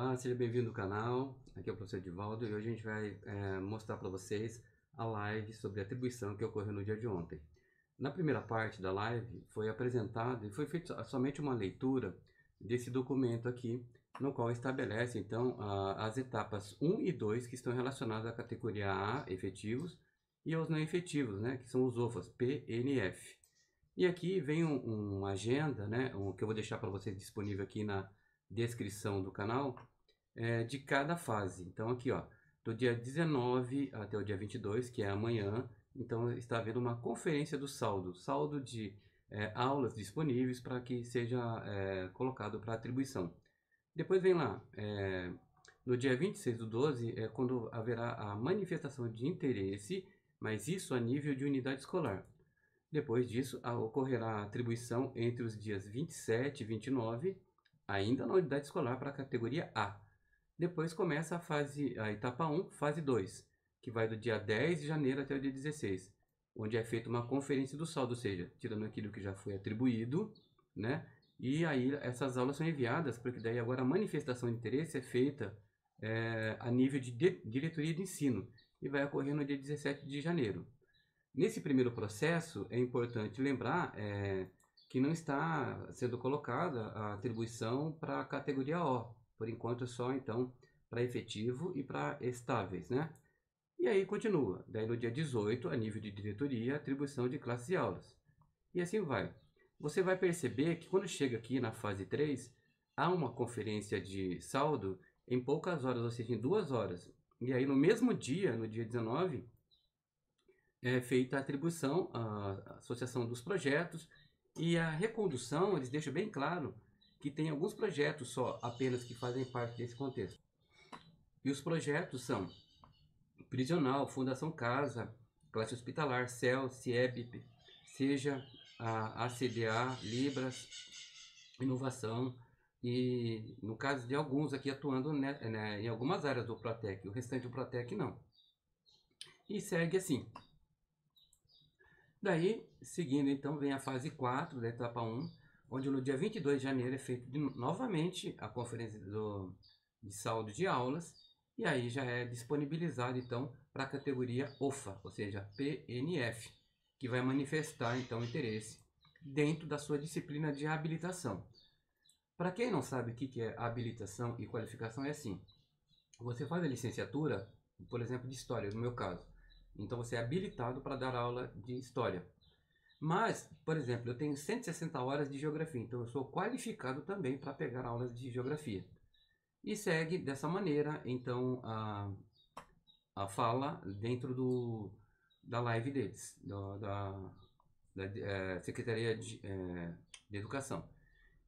Olá, seja bem-vindo ao canal. Aqui é o professor Edivaldo e hoje a gente vai mostrar para vocês a live sobre atribuição que ocorreu no dia de ontem. Na primeira parte da live foi apresentado e foi feita somente uma leitura desse documento aqui, no qual estabelece então as etapas 1 e 2 que estão relacionadas à categoria A, efetivos, e aos não efetivos, né, que são os OFAs, P, N e F. E aqui vem uma agenda, né, que eu vou deixar para vocês disponível aqui na descrição do canal, de cada fase. Então aqui, ó, do dia 19 até o dia 22, que é amanhã, então está havendo uma conferência do saldo de aulas disponíveis para que seja colocado para atribuição. Depois vem lá, no dia 26 do 12, é quando haverá a manifestação de interesse, mas isso a nível de unidade escolar. Depois disso, ocorrerá a atribuição entre os dias 27 e 29, ainda na unidade escolar para a categoria A. Depois começa a etapa 1, fase 2, que vai do dia 10 de janeiro até o dia 16, onde é feita uma conferência do saldo, ou seja, tirando aquilo que já foi atribuído, né? E aí essas aulas são enviadas, porque daí agora a manifestação de interesse é feita a nível de diretoria de ensino, e vai ocorrer no dia 17 de janeiro. Nesse primeiro processo, é importante lembrar que não está sendo colocada a atribuição para a categoria O. Por enquanto, só então para efetivo e para estáveis, né? E aí continua. Daí no dia 18, a nível de diretoria, atribuição de classes e aulas. E assim vai. Você vai perceber que quando chega aqui na fase 3, há uma conferência de saldo em poucas horas, ou seja, em 2 horas. E aí no mesmo dia, no dia 19, é feita a atribuição, a associação dos projetos e a recondução. Eles deixam bem claro que tem alguns projetos só apenas que fazem parte desse contexto. E os projetos são Prisional, Fundação Casa, Classe Hospitalar, CEL, CIEB, Seja, a ACDA, Libras, Inovação, e no caso de alguns aqui atuando em algumas áreas do Protec, o restante do Protec não. E segue assim. Daí, seguindo, então, vem a fase 4 da etapa 1, onde no dia 22 de janeiro é feita novamente a conferência de saldo de aulas, e aí já é disponibilizado, então, para a categoria OFA, ou seja, PNF, que vai manifestar, então, interesse dentro da sua disciplina de habilitação. Para quem não sabe o que é habilitação e qualificação, é assim: você faz a licenciatura, por exemplo, de História, no meu caso. Então você é habilitado para dar aula de História. Mas, por exemplo, eu tenho 160 horas de Geografia, então eu sou qualificado também para pegar aulas de Geografia. E segue dessa maneira, então, a fala dentro da live deles, da Secretaria de Educação.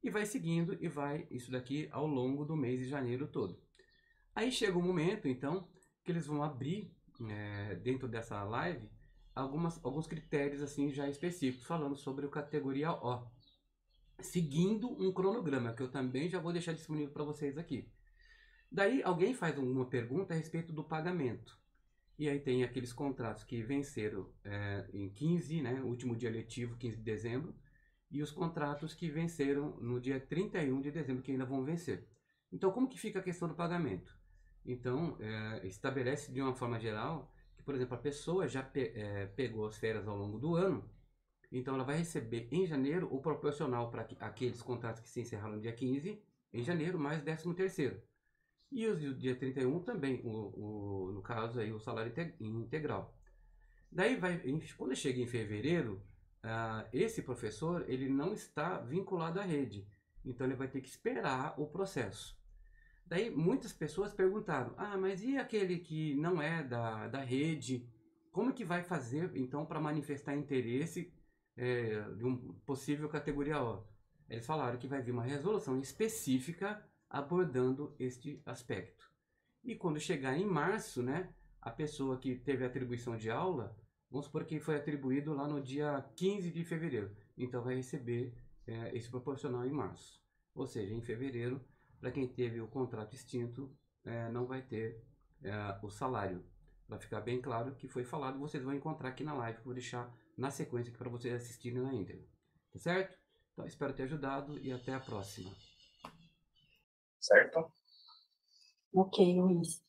E vai seguindo e vai isso daqui ao longo do mês de janeiro todo. Aí chega um momento, então, que eles vão abrir dentro dessa live alguns critérios assim já específicos, falando sobre a categoria O, seguindo um cronograma, que eu também já vou deixar disponível para vocês aqui. Daí alguém faz uma pergunta a respeito do pagamento. E aí tem aqueles contratos que venceram em 15, né, último dia letivo, 15 de dezembro, e os contratos que venceram no dia 31 de dezembro, que ainda vão vencer. Então, como que fica a questão do pagamento? Então, estabelece de uma forma geral que, por exemplo, a pessoa já pegou as férias ao longo do ano, então ela vai receber em janeiro o proporcional para aqueles contratos que se encerraram no dia 15, em janeiro, mais 13º. E os do dia 31 também, no caso aí, o salário integral. Daí, quando chega em fevereiro, esse professor ele não está vinculado à rede, então ele vai ter que esperar o processo. Daí muitas pessoas perguntaram: mas e aquele que não é da rede? Como que vai fazer então para manifestar interesse de uma possível categoria O? Eles falaram que vai vir uma resolução específica abordando este aspecto. E quando chegar em março, né, a pessoa que teve a atribuição de aula, vamos supor que foi atribuído lá no dia 15 de fevereiro, então vai receber esse proporcional em março. Ou seja, em fevereiro, para quem teve o contrato extinto, não vai ter o salário. Para ficar bem claro que foi falado, vocês vão encontrar aqui na live, que eu vou deixar na sequência para vocês assistirem na íntegra. Tá certo? Então espero ter ajudado e até a próxima. Certo? Ok, Luiz.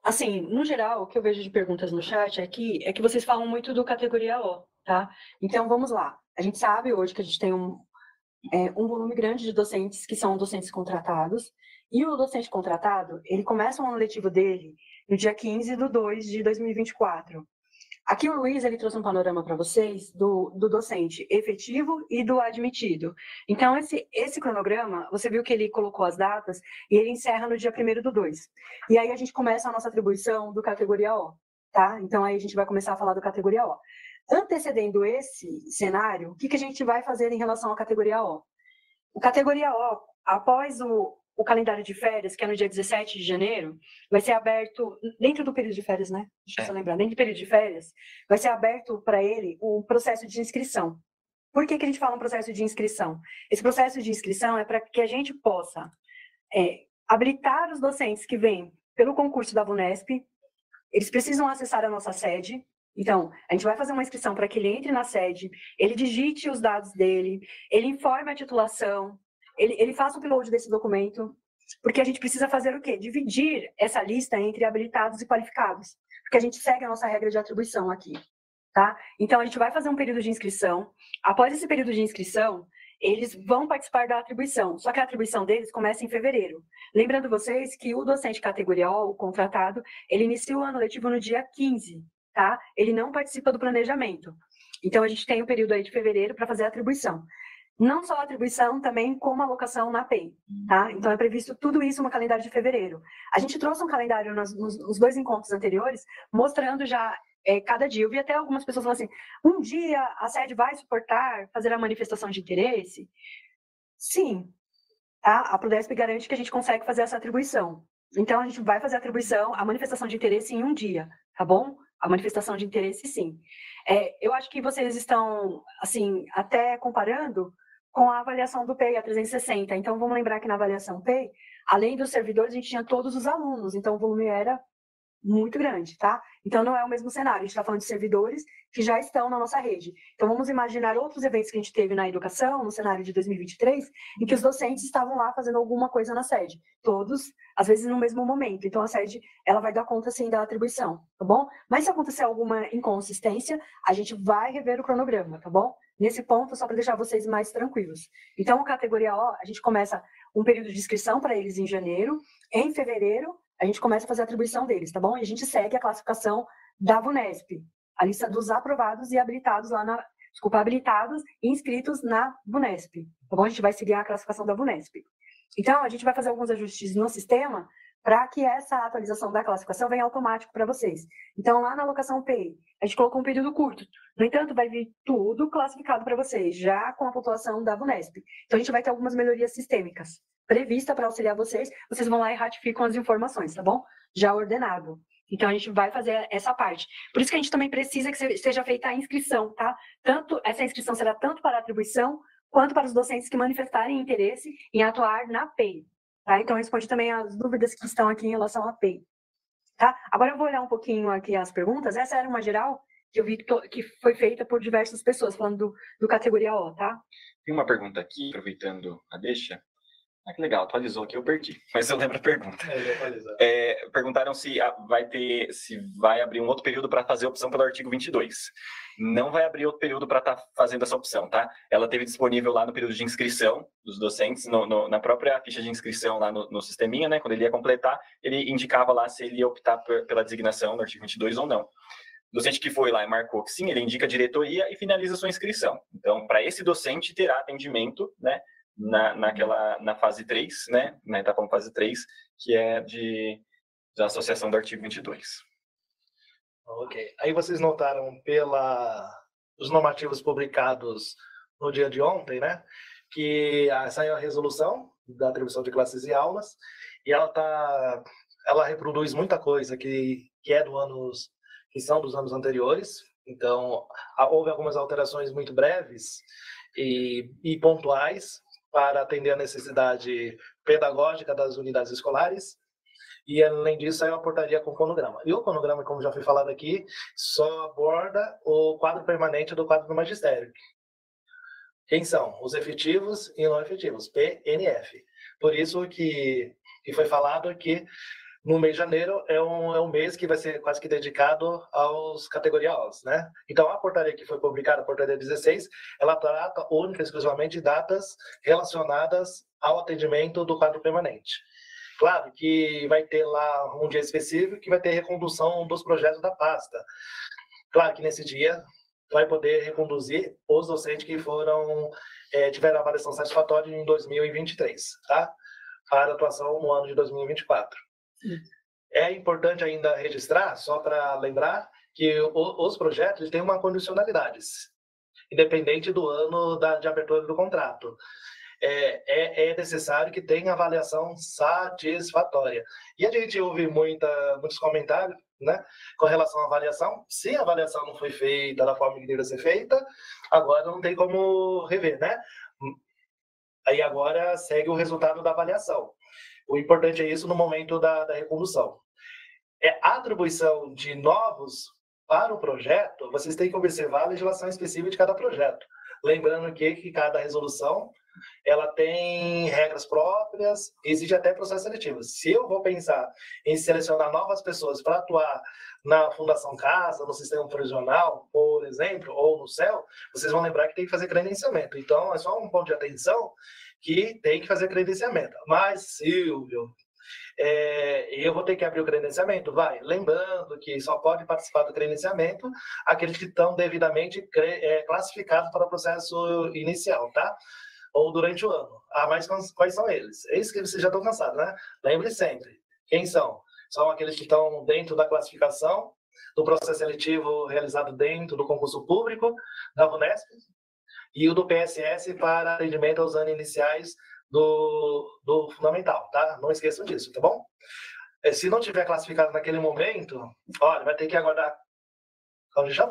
Assim, no geral, o que eu vejo de perguntas no chat aqui é que vocês falam muito do categoria O, tá? Então, vamos lá. A gente sabe hoje que a gente tem um volume grande de docentes que são docentes contratados, e o docente contratado, ele começa o ano letivo dele no dia 15/2/2024. Aqui o Luiz ele trouxe um panorama para vocês do docente efetivo e do admitido. Então, esse cronograma, você viu que ele colocou as datas e ele encerra no dia 1/2. E aí a gente começa a nossa atribuição do categoria O, tá? Então, aí a gente vai começar a falar do categoria O. Antecedendo esse cenário, o que a gente vai fazer em relação à categoria O? O categoria O, após o calendário de férias, que é no dia 17 de janeiro, vai ser aberto, dentro do período de férias, né? Deixa eu só lembrar, dentro do período de férias, vai ser aberto para ele o processo de inscrição. Por que a gente fala um processo de inscrição? Esse processo de inscrição é para que a gente possa habilitar os docentes que vêm pelo concurso da VUNESP, eles precisam acessar a nossa sede. Então, a gente vai fazer uma inscrição para que ele entre na sede, ele digite os dados dele, ele informe a titulação, ele faça o upload desse documento, porque a gente precisa fazer o quê? Dividir essa lista entre habilitados e qualificados, porque a gente segue a nossa regra de atribuição aqui, tá? Então, a gente vai fazer um período de inscrição. Após esse período de inscrição, eles vão participar da atribuição, só que a atribuição deles começa em fevereiro. Lembrando vocês que o docente categoria O, o contratado, ele inicia o ano letivo no dia 15, tá? Ele não participa do planejamento. Então, a gente tem o período aí de fevereiro para fazer a atribuição. Não só a atribuição, também como alocação na PEI, tá? Então, é previsto tudo isso no calendário de fevereiro. A gente trouxe um calendário nos dois encontros anteriores, mostrando já cada dia. Eu vi até algumas pessoas falando assim, um dia a sede vai suportar fazer a manifestação de interesse? Sim, tá? A Prodesp garante que a gente consegue fazer essa atribuição. Então, a gente vai fazer a atribuição, a manifestação de interesse em um dia, tá bom? A manifestação de interesse, sim. Eu acho que vocês estão, assim, até comparando com a avaliação do PEI, a 360. Então, vamos lembrar que na avaliação PEI, além dos servidores, a gente tinha todos os alunos. Então, o volume era muito grande, tá? Então, não é o mesmo cenário. A gente está falando de servidores que já estão na nossa rede. Então, vamos imaginar outros eventos que a gente teve na educação, no cenário de 2023, em que os docentes estavam lá fazendo alguma coisa na sede. Todos, às vezes, no mesmo momento. Então, a sede, ela vai dar conta, sim, da atribuição, tá bom? Mas se acontecer alguma inconsistência, a gente vai rever o cronograma, tá bom? Nesse ponto, só para deixar vocês mais tranquilos. Então, a categoria O, a gente começa um período de inscrição para eles em janeiro. Em fevereiro, a gente começa a fazer a atribuição deles, tá bom? E a gente segue a classificação da VUNESP, a lista dos aprovados e habilitados lá na... Desculpa, habilitados e inscritos na VUNESP, tá bom? A gente vai seguir a classificação da VUNESP. Então, a gente vai fazer alguns ajustes no sistema para que essa atualização da classificação venha automático para vocês. Então, lá na alocação PEI, a gente colocou um período curto. No entanto, vai vir tudo classificado para vocês, já com a pontuação da VUNESP. Então, a gente vai ter algumas melhorias sistêmicas prevista para auxiliar vocês, vocês vão lá e ratificam as informações, tá bom? Já ordenado. Então, a gente vai fazer essa parte. Por isso que a gente também precisa que seja feita a inscrição, tá? Essa inscrição será tanto para a atribuição, quanto para os docentes que manifestarem interesse em atuar na PEI, tá? Então, responde também as dúvidas que estão aqui em relação à PEI, tá? Agora eu vou olhar um pouquinho aqui as perguntas. Essa era uma geral que eu vi que foi feita por diversas pessoas, falando do categoria O, tá? Tem uma pergunta aqui, aproveitando a deixa. Ah, que legal, atualizou aqui, eu perdi, mas eu lembro a pergunta. Perguntaram se vai abrir um outro período para fazer a opção pelo artigo 22. Não vai abrir outro período para estar fazendo essa opção, tá? Ela teve disponível lá no período de inscrição dos docentes, na própria ficha de inscrição lá no sisteminha, né? Quando ele ia completar, ele indicava lá se ele ia optar pela designação do artigo 22 ou não. O docente que foi lá e marcou que sim, ele indica a diretoria e finaliza a sua inscrição. Então, para esse docente, terá atendimento, né? Na fase 3, né, na etapa fase 3, que é da associação do artigo 22. Ok. Aí vocês notaram os normativos publicados no dia de ontem, né, que saiu a resolução da atribuição de classes e aulas, e ela reproduz muita coisa que que são dos anos anteriores. Então, houve algumas alterações muito breves e pontuais, para atender a necessidade pedagógica das unidades escolares. E, além disso, é uma portaria com cronograma. E o cronograma, como já foi falado aqui, só aborda o quadro permanente do quadro do magistério. Quem são? Os efetivos e não efetivos, PNF. Por isso que que foi falado que no mês de janeiro é um mês que vai ser quase que dedicado aos categoria Os, né? Então, a portaria que foi publicada, a portaria 16, ela trata única e exclusivamente de datas relacionadas ao atendimento do quadro permanente. Claro que vai ter lá um dia específico que vai ter recondução dos projetos da pasta. Claro que nesse dia vai poder reconduzir os docentes que tiveram avaliação satisfatória em 2023, tá? Para atuação no ano de 2024. É importante ainda registrar, só para lembrar, que os projetos têm uma condicionalidade, independente do ano de abertura do contrato. É necessário que tenha avaliação satisfatória. E a gente ouve muitos comentários, né, com relação à avaliação. Se a avaliação não foi feita da forma que deveria ser feita, agora não tem como rever, né? Aí agora segue o resultado da avaliação. O importante é isso no momento da recondução. A atribuição de novos para o projeto, vocês têm que observar a legislação específica de cada projeto. Lembrando que cada resolução ela tem regras próprias, exige até processo seletivo. Se eu vou pensar em selecionar novas pessoas para atuar na Fundação Casa, no sistema prisional, por exemplo, ou no CEL, vocês vão lembrar que tem que fazer credenciamento. Então, é só um ponto de atenção que tem que fazer credenciamento. Mas, Silvio, eu vou ter que abrir o credenciamento? Vai. Lembrando que só pode participar do credenciamento aqueles que estão devidamente classificados para o processo inicial, tá? Ou durante o ano. Mas quais são eles? É isso que vocês já estão cansados, né? Lembre sempre. Quem são? São aqueles que estão dentro da classificação do processo seletivo realizado dentro do concurso público da VUNESP e o do PSS para atendimento aos anos iniciais do fundamental, tá? Não esqueçam disso, tá bom? Se não tiver classificado naquele momento, olha, vai ter que aguardar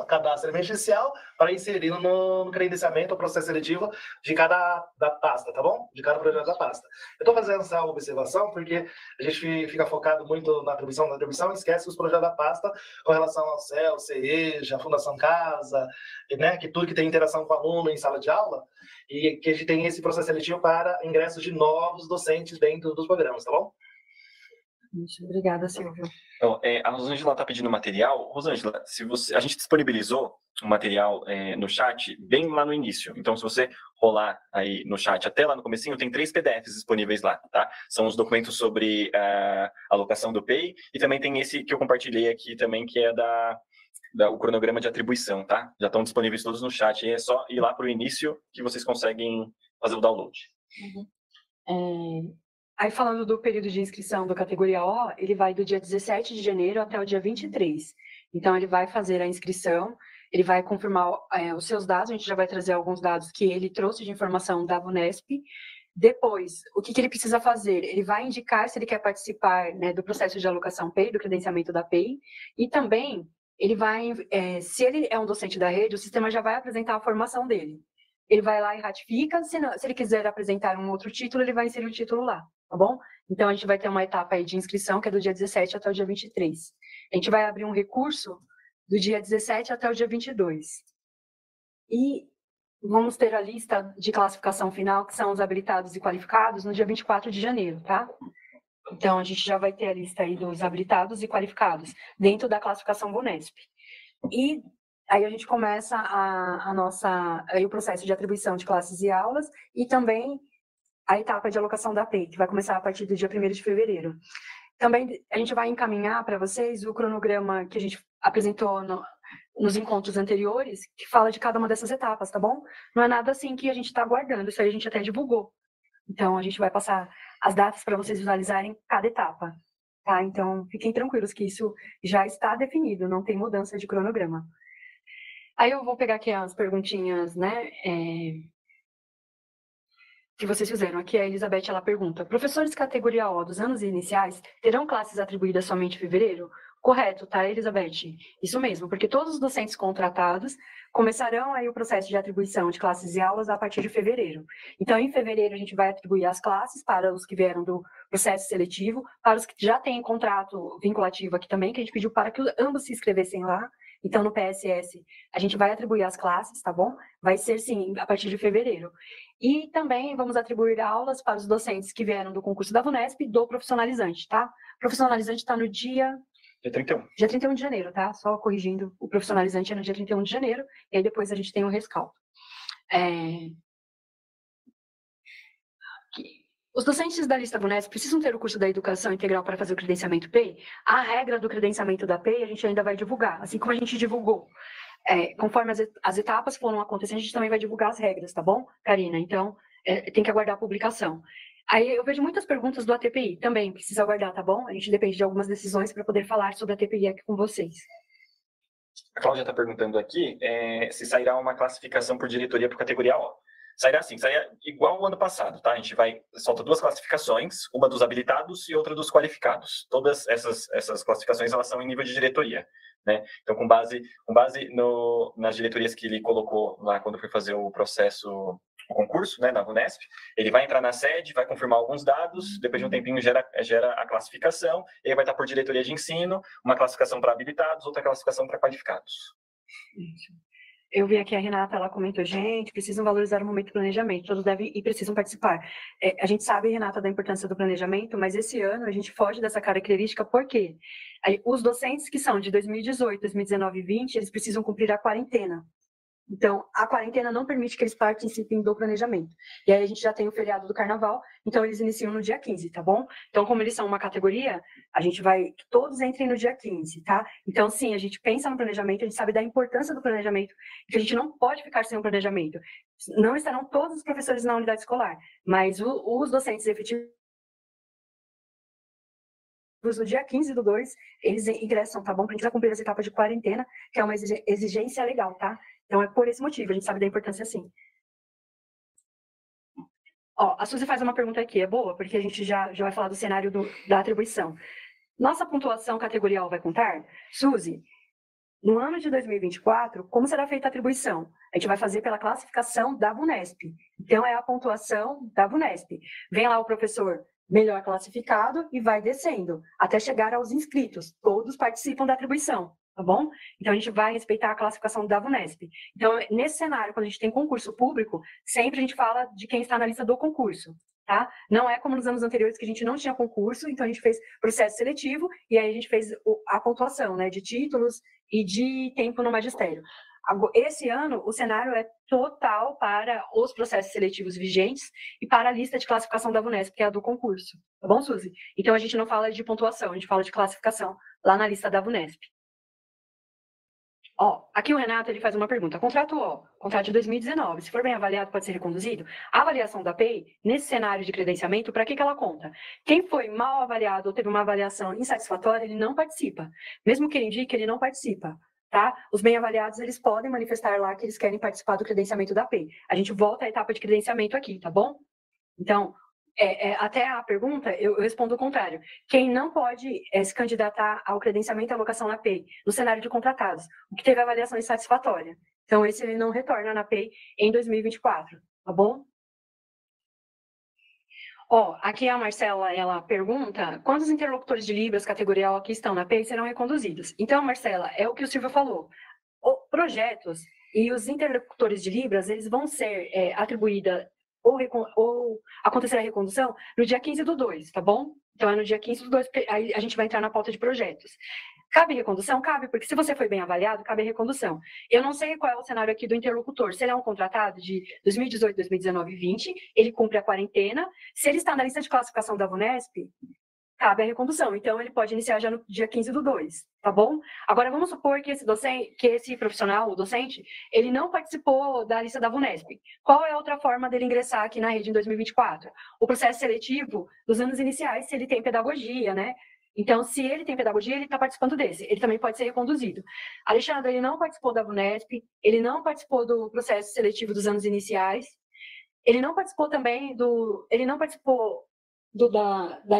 cadastro emergencial para inserir no credenciamento o processo seletivo de cada da pasta, tá bom? De cada projeto da pasta. Eu estou fazendo essa observação porque a gente fica focado muito na atribuição e esquece os projetos da pasta com relação ao CEL, CEJA, Fundação Casa, né? Que tudo que tem interação com o aluno em sala de aula e que a gente tem esse processo seletivo para ingresso de novos docentes dentro dos programas, tá bom? Obrigada, Silvio. Então, a Rosângela está pedindo material. Rosângela, a gente disponibilizou o material no chat bem lá no início. Então, se você rolar aí no chat até lá no comecinho, tem 3 PDFs disponíveis lá, tá? São os documentos sobre a alocação do PEI e também tem esse que eu compartilhei aqui também, que é o cronograma de atribuição, tá? Já estão disponíveis todos no chat. E é só ir lá para o início que vocês conseguem fazer o download. Aí, falando do período de inscrição da categoria O, ele vai do dia 17 de janeiro até o dia 23. Então, ele vai fazer a inscrição, ele vai confirmar os seus dados, a gente já vai trazer alguns dados que ele trouxe de informação da VUNESP. Depois, o que ele precisa fazer? Ele vai indicar se ele quer participar, né, do processo de alocação PEI, do credenciamento da PEI, e também, ele vai, se ele é um docente da rede, o sistema já vai apresentar a formação dele. Ele vai lá e ratifica, se ele quiser apresentar um outro título, ele vai inserir o título lá, tá bom? Então, a gente vai ter uma etapa aí de inscrição, que é do dia 17 até o dia 23. A gente vai abrir um recurso do dia 17 até o dia 22. E vamos ter a lista de classificação final, que são os habilitados e qualificados, no dia 24 de janeiro, tá? Então, a gente já vai ter a lista aí dos habilitados e qualificados, dentro da classificação VUNESP. E aí a gente começa o processo de atribuição de classes e aulas e também a etapa de alocação da PEI, que vai começar a partir do dia 1º de fevereiro. Também a gente vai encaminhar para vocês o cronograma que a gente apresentou nos encontros anteriores, que fala de cada uma dessas etapas, tá bom? Não é nada assim que a gente está aguardando, isso aí a gente até divulgou. Então, a gente vai passar as datas para vocês visualizarem cada etapa, tá? Então, fiquem tranquilos que isso já está definido, não tem mudança de cronograma. Aí eu vou pegar aqui as perguntinhas, né, que vocês fizeram. Aqui a Elizabeth, ela pergunta: professores categoria O dos anos iniciais terão classes atribuídas somente em fevereiro? Correto, tá, Elizabeth? Isso mesmo, porque todos os docentes contratados começarão aí o processo de atribuição de classes e aulas a partir de fevereiro. Então, em fevereiro, a gente vai atribuir as classes para os que vieram do processo seletivo, para os que já têm contrato vinculativo aqui também, que a gente pediu para que ambos se inscrevessem lá, Então, no PSS, a gente vai atribuir as classes, tá bom? Vai ser, sim, a partir de fevereiro. E também vamos atribuir aulas para os docentes que vieram do concurso da VUNESP e do profissionalizante, tá? Profissionalizante está no dia 31. Dia 31 de janeiro, tá? Só corrigindo, o profissionalizante é no dia 31 de janeiro, e aí depois a gente tem o rescaldo. Os docentes da lista VUNESP precisam ter o curso da educação integral para fazer o credenciamento PEI? A regra do credenciamento da PEI a gente ainda vai divulgar, assim como a gente divulgou. Conforme as etapas foram acontecendo, a gente também vai divulgar as regras, tá bom, Karina? Então, tem que aguardar a publicação. Aí eu vejo muitas perguntas do ATPI também, precisa aguardar, tá bom? A gente depende de algumas decisões para poder falar sobre a ATPI aqui com vocês. A Cláudia está perguntando aqui se sairá uma classificação por diretoria por categoria O. Sairá sim, sairá igual o ano passado, tá? A gente solta 2 classificações, uma dos habilitados e outra dos qualificados. Todas essas classificações, elas são em nível de diretoria, né? Então, com base nas diretorias que ele colocou lá quando foi fazer o processo, o concurso, né, na VUNESP, ele vai entrar na sede, vai confirmar alguns dados, depois de um tempinho gera a classificação, e aí vai estar por diretoria de ensino, uma classificação para habilitados, outra classificação para qualificados. Isso. Eu vi aqui a Renata, ela comentou, gente, precisam valorizar o momento do planejamento, todos devem e precisam participar. A gente sabe, Renata, da importância do planejamento, mas esse ano a gente foge dessa característica, porque os docentes que são de 2018, 2019 e 2020, eles precisam cumprir a quarentena. Então, a quarentena não permite que eles participem do planejamento. E aí a gente já tem o feriado do carnaval, então eles iniciam no dia 15, tá bom? Então, como eles são uma categoria, a gente vai que todos entrem no dia 15, tá? Então, sim, a gente pensa no planejamento, a gente sabe da importância do planejamento, que a gente não pode ficar sem um planejamento. Não estarão todos os professores na unidade escolar, mas os docentes efetivos no dia 15/2, eles ingressam, tá bom? Precisa cumprir as etapas de quarentena, que é uma exigência legal, tá? Então, é por esse motivo, a gente sabe da importância, sim. Ó, a Suzy faz uma pergunta aqui, é boa, porque a gente já vai falar do cenário da atribuição. Nossa pontuação categorial vai contar? Suzy, no ano de 2024, como será feita a atribuição? A gente vai fazer pela classificação da VUNESP. Então, é a pontuação da VUNESP. Vem lá o professor melhor classificado e vai descendo, até chegar aos inscritos. Todos participam da atribuição, tá bom? Então, a gente vai respeitar a classificação da VUNESP. Então, nesse cenário, quando a gente tem concurso público, sempre a gente fala de quem está na lista do concurso, tá? Não é como nos anos anteriores que a gente não tinha concurso, então a gente fez processo seletivo e aí a gente fez a pontuação, né, de títulos e de tempo no magistério. Esse ano, o cenário é total para os processos seletivos vigentes e para a lista de classificação da VUNESP, que é a do concurso. Tá bom, Suzy? Então, a gente não fala de pontuação, a gente fala de classificação lá na lista da VUNESP. Ó, aqui o Renato, ele faz uma pergunta. Contrato de 2019, se for bem avaliado, pode ser reconduzido? A avaliação da PEI, nesse cenário de credenciamento, para que ela conta? Quem foi mal avaliado ou teve uma avaliação insatisfatória, ele não participa. Mesmo que ele indique, ele não participa. Tá? Os bem avaliados, eles podem manifestar lá que eles querem participar do credenciamento da PEI. A gente volta à etapa de credenciamento aqui, tá bom? Então, até a pergunta, eu respondo o contrário. Quem não pode se candidatar ao credenciamento e alocação na PEI, no cenário de contratados, o que teve avaliação insatisfatória. Então, esse ele não retorna na PEI em 2024, tá bom? Ó, aqui a Marcela, ela pergunta, quantos interlocutores de Libras categorial aqui estão na PEI serão reconduzidos? Então, Marcela, é o que o Silvio falou. Projetos e os interlocutores de Libras, eles vão ser atribuídos ou acontecer a recondução no dia 15/2, tá bom? Então, é no dia 15/2, aí a gente vai entrar na pauta de projetos. Cabe recondução? Cabe, porque se você foi bem avaliado, cabe recondução. Eu não sei qual é o cenário aqui do interlocutor. Se ele é um contratado de 2018, 2019 e 2020, ele cumpre a quarentena. Se ele está na lista de classificação da VUNESP, cabe a recondução. Então, ele pode iniciar já no dia 15/2, tá bom? Agora, vamos supor que esse profissional, o docente, ele não participou da lista da VUNESP. Qual é a outra forma dele ingressar aqui na rede em 2024? O processo seletivo dos anos iniciais, se ele tem pedagogia, né? Então, se ele tem pedagogia, ele está participando desse. Ele também pode ser reconduzido. Alexandre, ele não participou da VUNESP, ele não participou do processo seletivo dos anos iniciais, ele não participou também da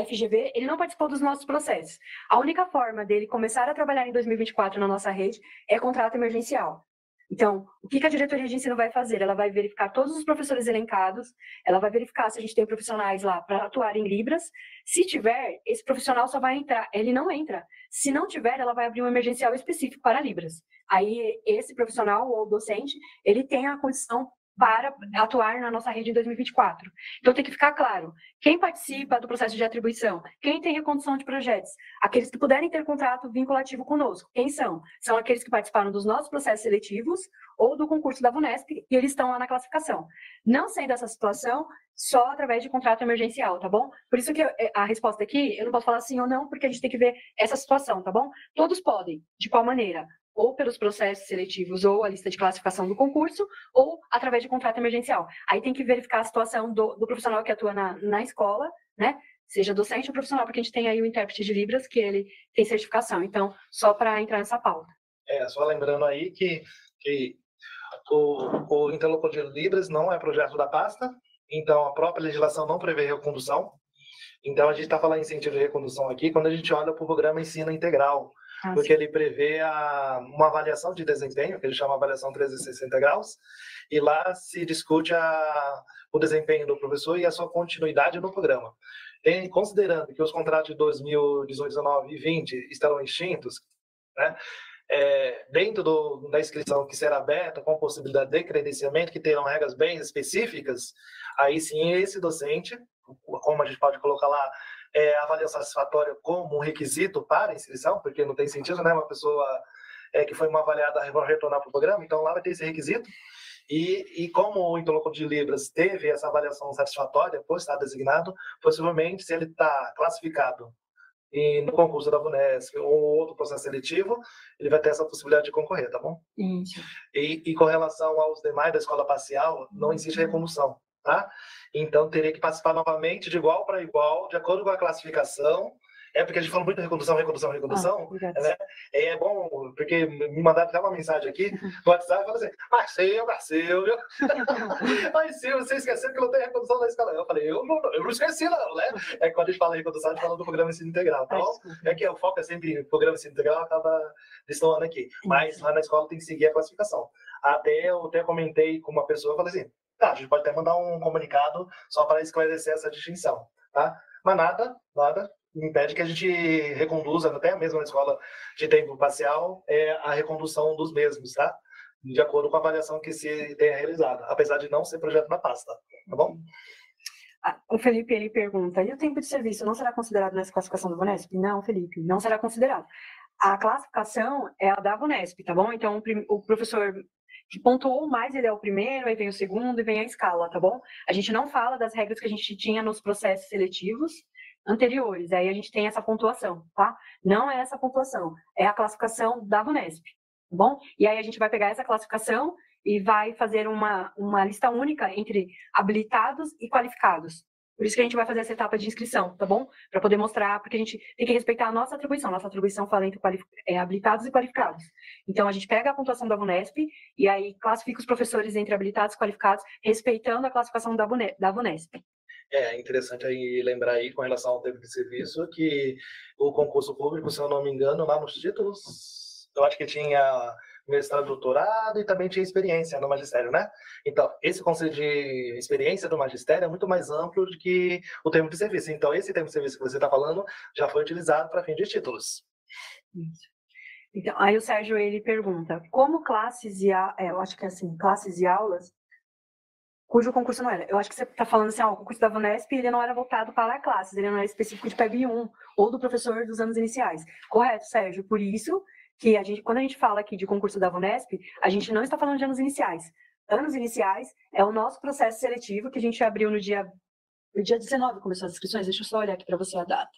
FGV, ele não participou dos nossos processos. A única forma dele começar a trabalhar em 2024 na nossa rede é contrato emergencial. Então, o que a diretoria de ensino vai fazer? Ela vai verificar todos os professores elencados, ela vai verificar se a gente tem profissionais lá para atuar em Libras. Se tiver, esse profissional só vai entrar, ele não entra. Se não tiver, ela vai abrir um emergencial específico para Libras. Aí, esse profissional ou docente, ele tem a condição para atuar na nossa rede em 2024. Então, tem que ficar claro, quem participa do processo de atribuição, quem tem recondução de projetos, aqueles que puderem ter contrato vinculativo conosco, quem são? São aqueles que participaram dos nossos processos seletivos ou do concurso da VUNESP, e eles estão lá na classificação. Não sendo essa situação, só através de contrato emergencial, tá bom? Por isso que a resposta aqui, eu não posso falar sim ou não, porque a gente tem que ver essa situação, tá bom? Todos podem, de qual maneira? Ou pelos processos seletivos, ou a lista de classificação do concurso, ou através de contrato emergencial. Aí tem que verificar a situação do profissional que atua na escola, né? Seja docente ou profissional, porque a gente tem aí o intérprete de Libras, que ele tem certificação. Então, só para entrar nessa pauta. Só lembrando aí que o interlocutor de Libras não é projeto da pasta, então a própria legislação não prevê recondução. Então, a gente está falando em incentivo de recondução aqui quando a gente olha para o programa Ensino Integral, porque ele prevê uma avaliação de desempenho, que ele chama avaliação 360 graus, e lá se discute o desempenho do professor e a sua continuidade no programa. Considerando que os contratos de 2018, 19 e 20 estarão extintos, né, dentro da inscrição que será aberta, com possibilidade de credenciamento, que terão regras bem específicas, aí sim esse docente, como a gente pode colocar lá, avaliação satisfatória como um requisito para a inscrição, porque não tem sentido, né, uma pessoa que foi uma avaliada retornar para o programa, então lá vai ter esse requisito. E como o interlocutor de Libras teve essa avaliação satisfatória por estar designado, possivelmente, se ele está classificado e no concurso da VUNESP ou outro processo seletivo, ele vai ter essa possibilidade de concorrer, tá bom? Isso. E com relação aos demais da escola parcial, não existe recondução, tá? Então, teria que participar novamente de igual para igual, de acordo com a classificação. Porque a gente fala muito de recondução, né? É bom, porque me mandaram até uma mensagem aqui no WhatsApp, falando assim, Marcelo, viu? Mas Silvio, você esqueceu que não tem recondução na escola. Eu falei, eu não esqueci não, né? Quando a gente fala em recondução, a gente fala do programa Ensino Integral. Então, que o foco é sempre no programa Ensino Integral, acaba destoando aqui. Mas lá na escola tem que seguir a classificação. Eu até comentei com uma pessoa, falei assim, a gente pode até mandar um comunicado só para esclarecer essa distinção, tá? Mas nada impede que a gente reconduza, até mesmo na escola de tempo parcial, a recondução dos mesmos, tá? De acordo com a avaliação que se tenha realizado, apesar de não ser projeto na pasta, tá bom? O Felipe, ele pergunta, e o tempo de serviço não será considerado nessa classificação do VUNESP? Não, Felipe, não será considerado. A classificação é a da VUNESP, tá bom? Então, o professor que pontuou mais, ele é o primeiro, aí vem o segundo e vem a escala, tá bom? A gente não fala das regras que a gente tinha nos processos seletivos anteriores, aí a gente tem essa pontuação, tá? Não é essa pontuação, é a classificação da VUNESP, tá bom? E aí a gente vai pegar essa classificação e vai fazer uma lista única entre habilitados e qualificados. Por isso que a gente vai fazer essa etapa de inscrição, tá bom? Para poder mostrar, porque a gente tem que respeitar a nossa atribuição. Nossa atribuição fala entre habilitados e qualificados. Então, a gente pega a pontuação da VUNESP e aí classifica os professores entre habilitados e qualificados, respeitando a classificação da VUNESP. É interessante aí lembrar aí, com relação ao tempo de serviço, que o concurso público, se eu não me engano, lá nos títulos, eu acho que tinha mestrado, doutorado e também tinha experiência no magistério, né? Então, esse conceito de experiência do magistério é muito mais amplo do que o tempo de serviço. Então, esse tempo de serviço que você está falando já foi utilizado para fim de títulos. Isso. Então, aí o Sérgio, ele pergunta, como classes eu acho que é assim, classes e aulas, cujo concurso não era. Eu acho que você está falando assim, o concurso da VUNESP, ele não era voltado para classes, ele não era específico de PEB 1 ou do professor dos anos iniciais. Correto, Sérgio? Por isso que quando a gente fala aqui de concurso da VUNESP, a gente não está falando de anos iniciais. Anos iniciais é o nosso processo seletivo que a gente abriu no dia 19, começou as inscrições. Deixa eu só olhar aqui para você a data.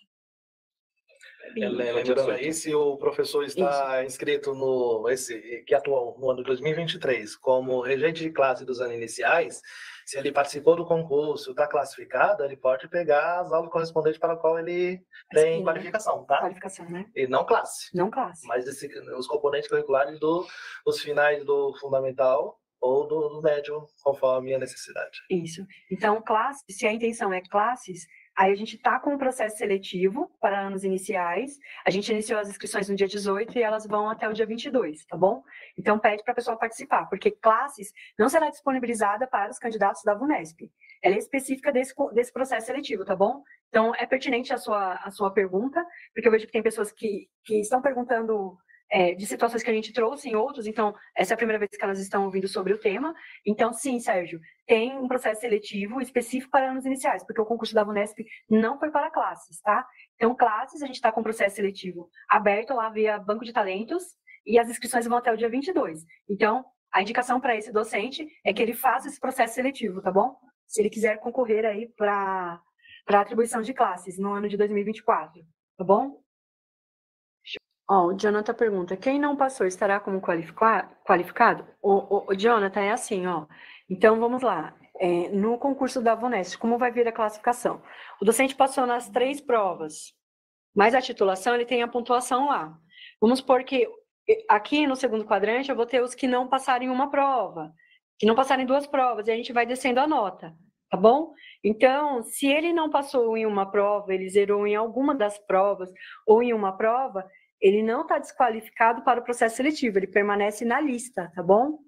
Lembrando aí, se o professor está inscrito que atuou no ano de 2023 como regente de classe dos anos iniciais, se ele participou do concurso, está classificado, ele pode pegar as aulas correspondentes para a qual ele tem qualificação, tá? Qualificação, né? E não classe. Não classe. Mas os componentes curriculares dos finais do fundamental ou do médio, conforme a necessidade. Isso. Então, se a intenção é classes, Aí a gente está com um processo seletivo para anos iniciais. A gente iniciou as inscrições no dia 18 e elas vão até o dia 22, tá bom? Então pede para a pessoa participar, porque classes não será disponibilizada para os candidatos da VUNESP. Ela é específica desse processo seletivo, tá bom? Então é pertinente a sua pergunta, porque eu vejo que tem pessoas que estão perguntando de situações que a gente trouxe em outros, então essa é a primeira vez que elas estão ouvindo sobre o tema. Então, sim, Sérgio, tem um processo seletivo específico para anos iniciais, porque o concurso da VUNESP não foi para classes, tá? Então, classes, a gente está com o processo seletivo aberto lá via Banco de Talentos, e as inscrições vão até o dia 22. Então, a indicação para esse docente é que ele faça esse processo seletivo, tá bom? Se ele quiser concorrer aí para atribuição de classes no ano de 2024, tá bom? O Jonathan pergunta, quem não passou estará como qualificado? O Jonathan, é assim, ó. Então, vamos lá. No concurso da VUNESP, como vai vir a classificação? O docente passou nas 3 provas, mas a titulação, ele tem a pontuação lá. Vamos supor que aqui no segundo quadrante eu vou ter os que não passarem uma prova, que não passarem 2 provas, e a gente vai descendo a nota, tá bom? Então, se ele não passou em uma prova, ele zerou em alguma das provas, ou em uma prova, ele não está desqualificado para o processo seletivo, ele permanece na lista, tá bom?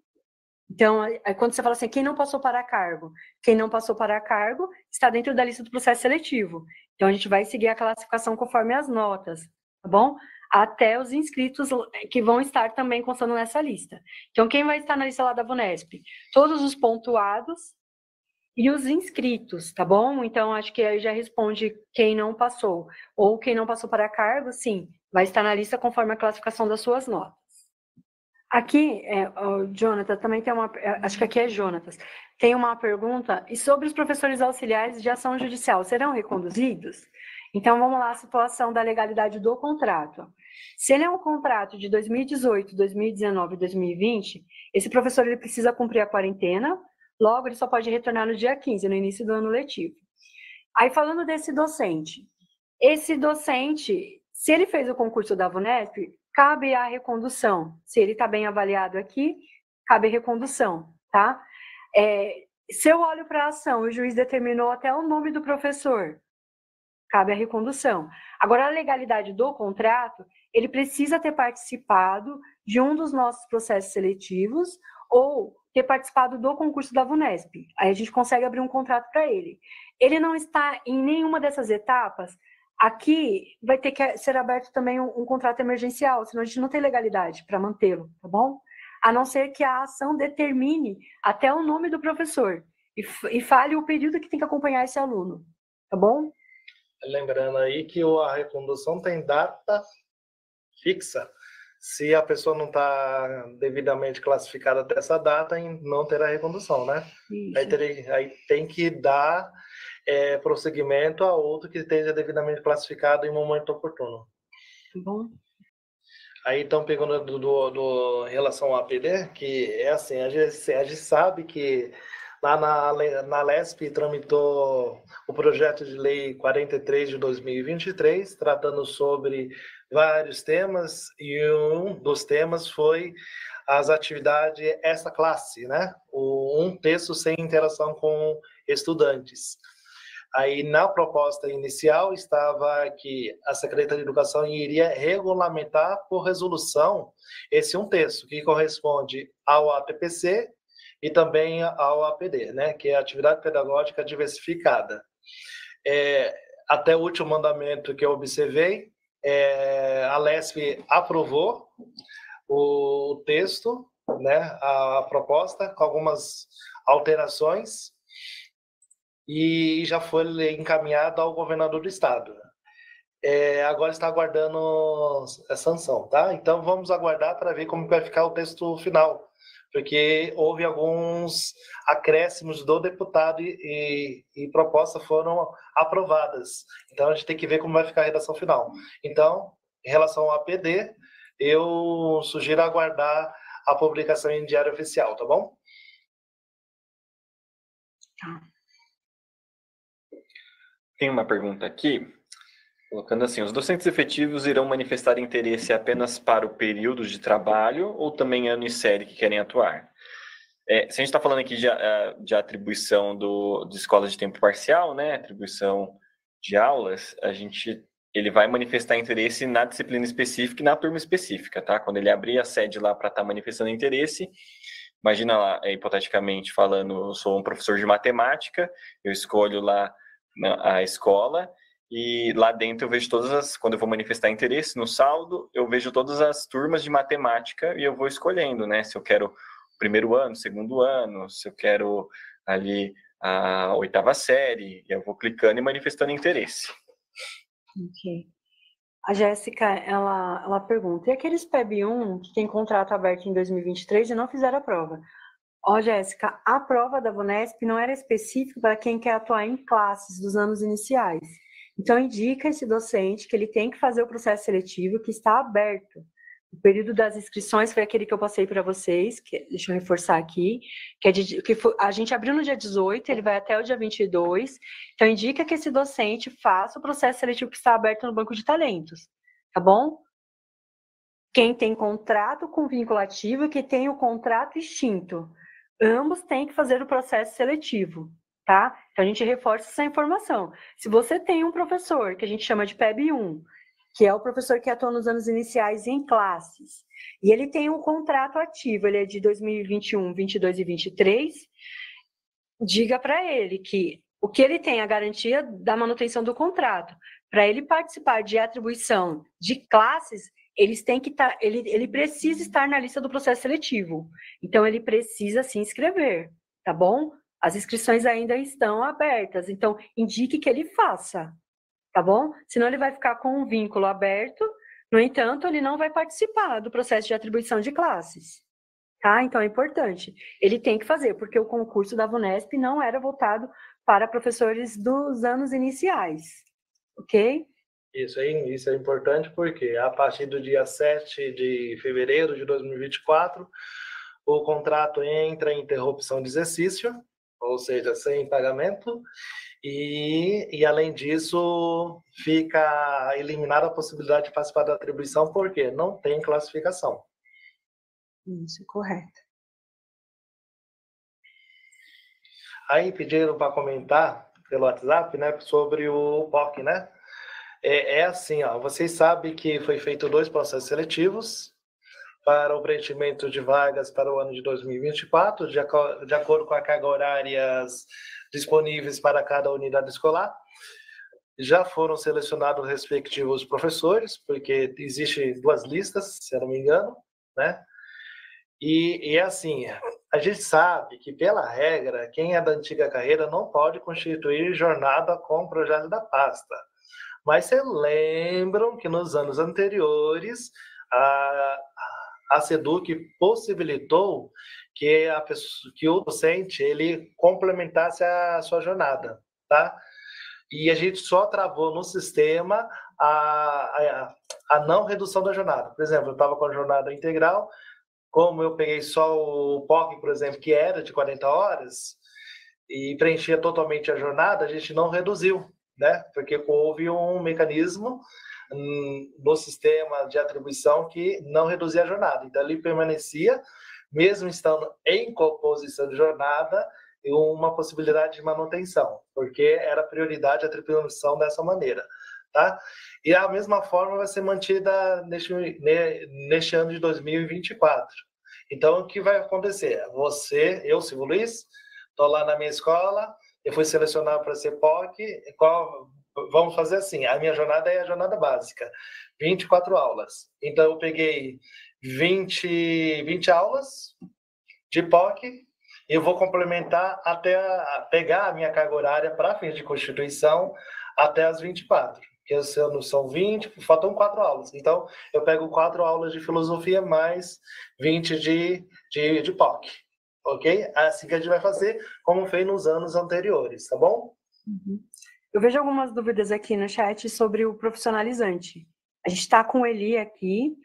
Então, quando você fala assim, quem não passou para cargo? Quem não passou para cargo está dentro da lista do processo seletivo. Então, a gente vai seguir a classificação conforme as notas, tá bom? Até os inscritos que vão estar também constando nessa lista. Então, quem vai estar na lista lá da VUNESP? Todos os pontuados e os inscritos, tá bom? Então, acho que aí já responde quem não passou. Ou quem não passou para cargo, sim, vai estar na lista conforme a classificação das suas notas. Aqui, o Jonathan, também tem acho que aqui é Jonatas, tem uma pergunta, e sobre os professores auxiliares de ação judicial, serão reconduzidos? Então, vamos lá, a situação da legalidade do contrato. Se ele é um contrato de 2018, 2019 e 2020, esse professor ele precisa cumprir a quarentena, logo ele só pode retornar no dia 15, no início do ano letivo. Aí, falando desse docente, esse docente, se ele fez o concurso da VUNESP, cabe a recondução. Se ele está bem avaliado aqui, cabe a recondução, tá? Se eu olho para a ação, o juiz determinou até o nome do professor, cabe a recondução. Agora, a legalidade do contrato, ele precisa ter participado de um dos nossos processos seletivos ou ter participado do concurso da VUNESP. Aí a gente consegue abrir um contrato para ele. Ele não está em nenhuma dessas etapas, aqui vai ter que ser aberto também um contrato emergencial, senão a gente não tem legalidade para mantê-lo, tá bom? A não ser que a ação determine até o nome do professor e fale o período que tem que acompanhar esse aluno, tá bom? Lembrando aí que a recondução tem data fixa. Se a pessoa não está devidamente classificada dessa data, não terá recondução, né? Aí tem que dar prosseguimento a outro que esteja devidamente classificado em momento oportuno. Bom. Aí estão pegando em relação ao APD, que é assim, a gente sabe que lá na LESP tramitou o projeto de lei 43 de 2023, tratando sobre vários temas, e um dos temas foi as atividades essa classe, né? Um texto sem interação com estudantes. Aí, na proposta inicial, estava que a Secretaria de Educação iria regulamentar por resolução esse um texto, que corresponde ao APPC e também ao APD, né, que é a Atividade Pedagógica Diversificada. Até o último mandamento que eu observei, a LESP aprovou o texto, né, a proposta, com algumas alterações, e já foi encaminhado ao governador do estado. Agora está aguardando a sanção, tá? Então vamos aguardar para ver como vai ficar o texto final, porque houve alguns acréscimos do deputado e propostas foram aprovadas. Então a gente tem que ver como vai ficar a redação final. Então, em relação ao APD, eu sugiro aguardar a publicação em Diário Oficial, tá bom? Tem uma pergunta aqui, colocando assim, os docentes efetivos irão manifestar interesse apenas para o período de trabalho ou também ano e série que querem atuar? Se a gente está falando aqui de atribuição de escolas de tempo parcial, né, atribuição de aulas, ele vai manifestar interesse na disciplina específica e na turma específica, tá? Quando ele abrir a sede lá para estar manifestando interesse, imagina lá, hipoteticamente falando, eu sou um professor de matemática, eu escolho lá a escola e lá dentro eu vejo quando eu vou manifestar interesse no saldo, eu vejo todas as turmas de matemática e eu vou escolhendo, né? Se eu quero o primeiro ano, segundo ano, se eu quero ali a 8ª série, e eu vou clicando e manifestando interesse. Ok. A Jéssica, ela pergunta, e aqueles PEB1 que tem contrato aberto em 2023 e não fizeram a prova? Ó, Jéssica, a prova da VUNESP não era específica para quem quer atuar em classes dos anos iniciais. Então, indica esse docente que ele tem que fazer o processo seletivo que está aberto. O período das inscrições foi aquele que eu passei para vocês, deixa eu reforçar aqui, a gente abriu no dia 18, ele vai até o dia 22, então indica que esse docente faça o processo seletivo que está aberto no banco de talentos, tá bom? Quem tem contrato com vinculativo e que tem o contrato extinto, ambos têm que fazer o processo seletivo, tá? Então a gente reforça essa informação. Se você tem um professor que a gente chama de PEB1, que é o professor que atua nos anos iniciais em classes, e ele tem um contrato ativo, ele é de 2021, 22 e 23, diga para ele que o que ele tem a garantia da manutenção do contrato. Para ele participar de atribuição de classes, ele precisa estar na lista do processo seletivo. Então, ele precisa se inscrever, tá bom? As inscrições ainda estão abertas, então indique que ele faça. Tá bom? Senão ele vai ficar com um vínculo aberto, no entanto, ele não vai participar do processo de atribuição de classes. Tá? Então é importante. Ele tem que fazer, porque o concurso da VUNESP não era voltado para professores dos anos iniciais. Ok? Isso é importante porque a partir do dia 7 de fevereiro de 2024, o contrato entra em interrupção de exercício, ou seja, sem pagamento, e além disso, fica eliminada a possibilidade de participar da atribuição, porque não tem classificação. Isso, correto. Aí pediram para comentar pelo WhatsApp, né, sobre o POC, né? É assim, ó, vocês sabem que foi feito 2 processos seletivos para o preenchimento de vagas para o ano de 2024, de acordo com a carga horárias disponíveis para cada unidade escolar. Já foram selecionados os respectivos professores, porque existem 2 listas, se eu não me engano, né? E é assim, a gente sabe que, pela regra, quem é da antiga carreira não pode constituir jornada com projeto da pasta. Mas vocês lembram que nos anos anteriores, a SEDUC possibilitou que o docente ele complementasse a sua jornada, tá? E a gente só travou no sistema a não redução da jornada. Por exemplo, eu estava com a jornada integral, como eu peguei só o POC, por exemplo, que era de 40 horas, e preenchia totalmente a jornada, a gente não reduziu, né? Porque houve um mecanismo no sistema de atribuição que não reduzia a jornada. Então, ele permanecia, mesmo estando em composição de jornada, uma possibilidade de manutenção, porque era prioridade a atribuição dessa maneira, tá? E a mesma forma vai ser mantida neste ano de 2024. Então, o que vai acontecer? Eu, Silvio Luiz, estou lá na minha escola, eu fui selecionado para ser POC, vamos fazer assim, a minha jornada é a jornada básica, 24 aulas. Então, eu peguei 20 aulas de POC, eu vou complementar até pegar a minha carga horária para fins de constituição até as 24. Que são 20, faltam 4 aulas. Então, eu pego 4 aulas de filosofia mais 20 de POC. Ok? É assim que a gente vai fazer, como fez nos anos anteriores, tá bom? Uhum. Eu vejo algumas dúvidas aqui no chat sobre o profissionalizante. A gente está com o Eli aqui,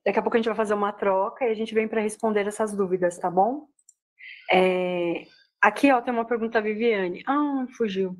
daqui a pouco a gente vai fazer uma troca e a gente vem para responder essas dúvidas, tá bom? Aqui, ó, tem uma pergunta da Viviane. Fugiu.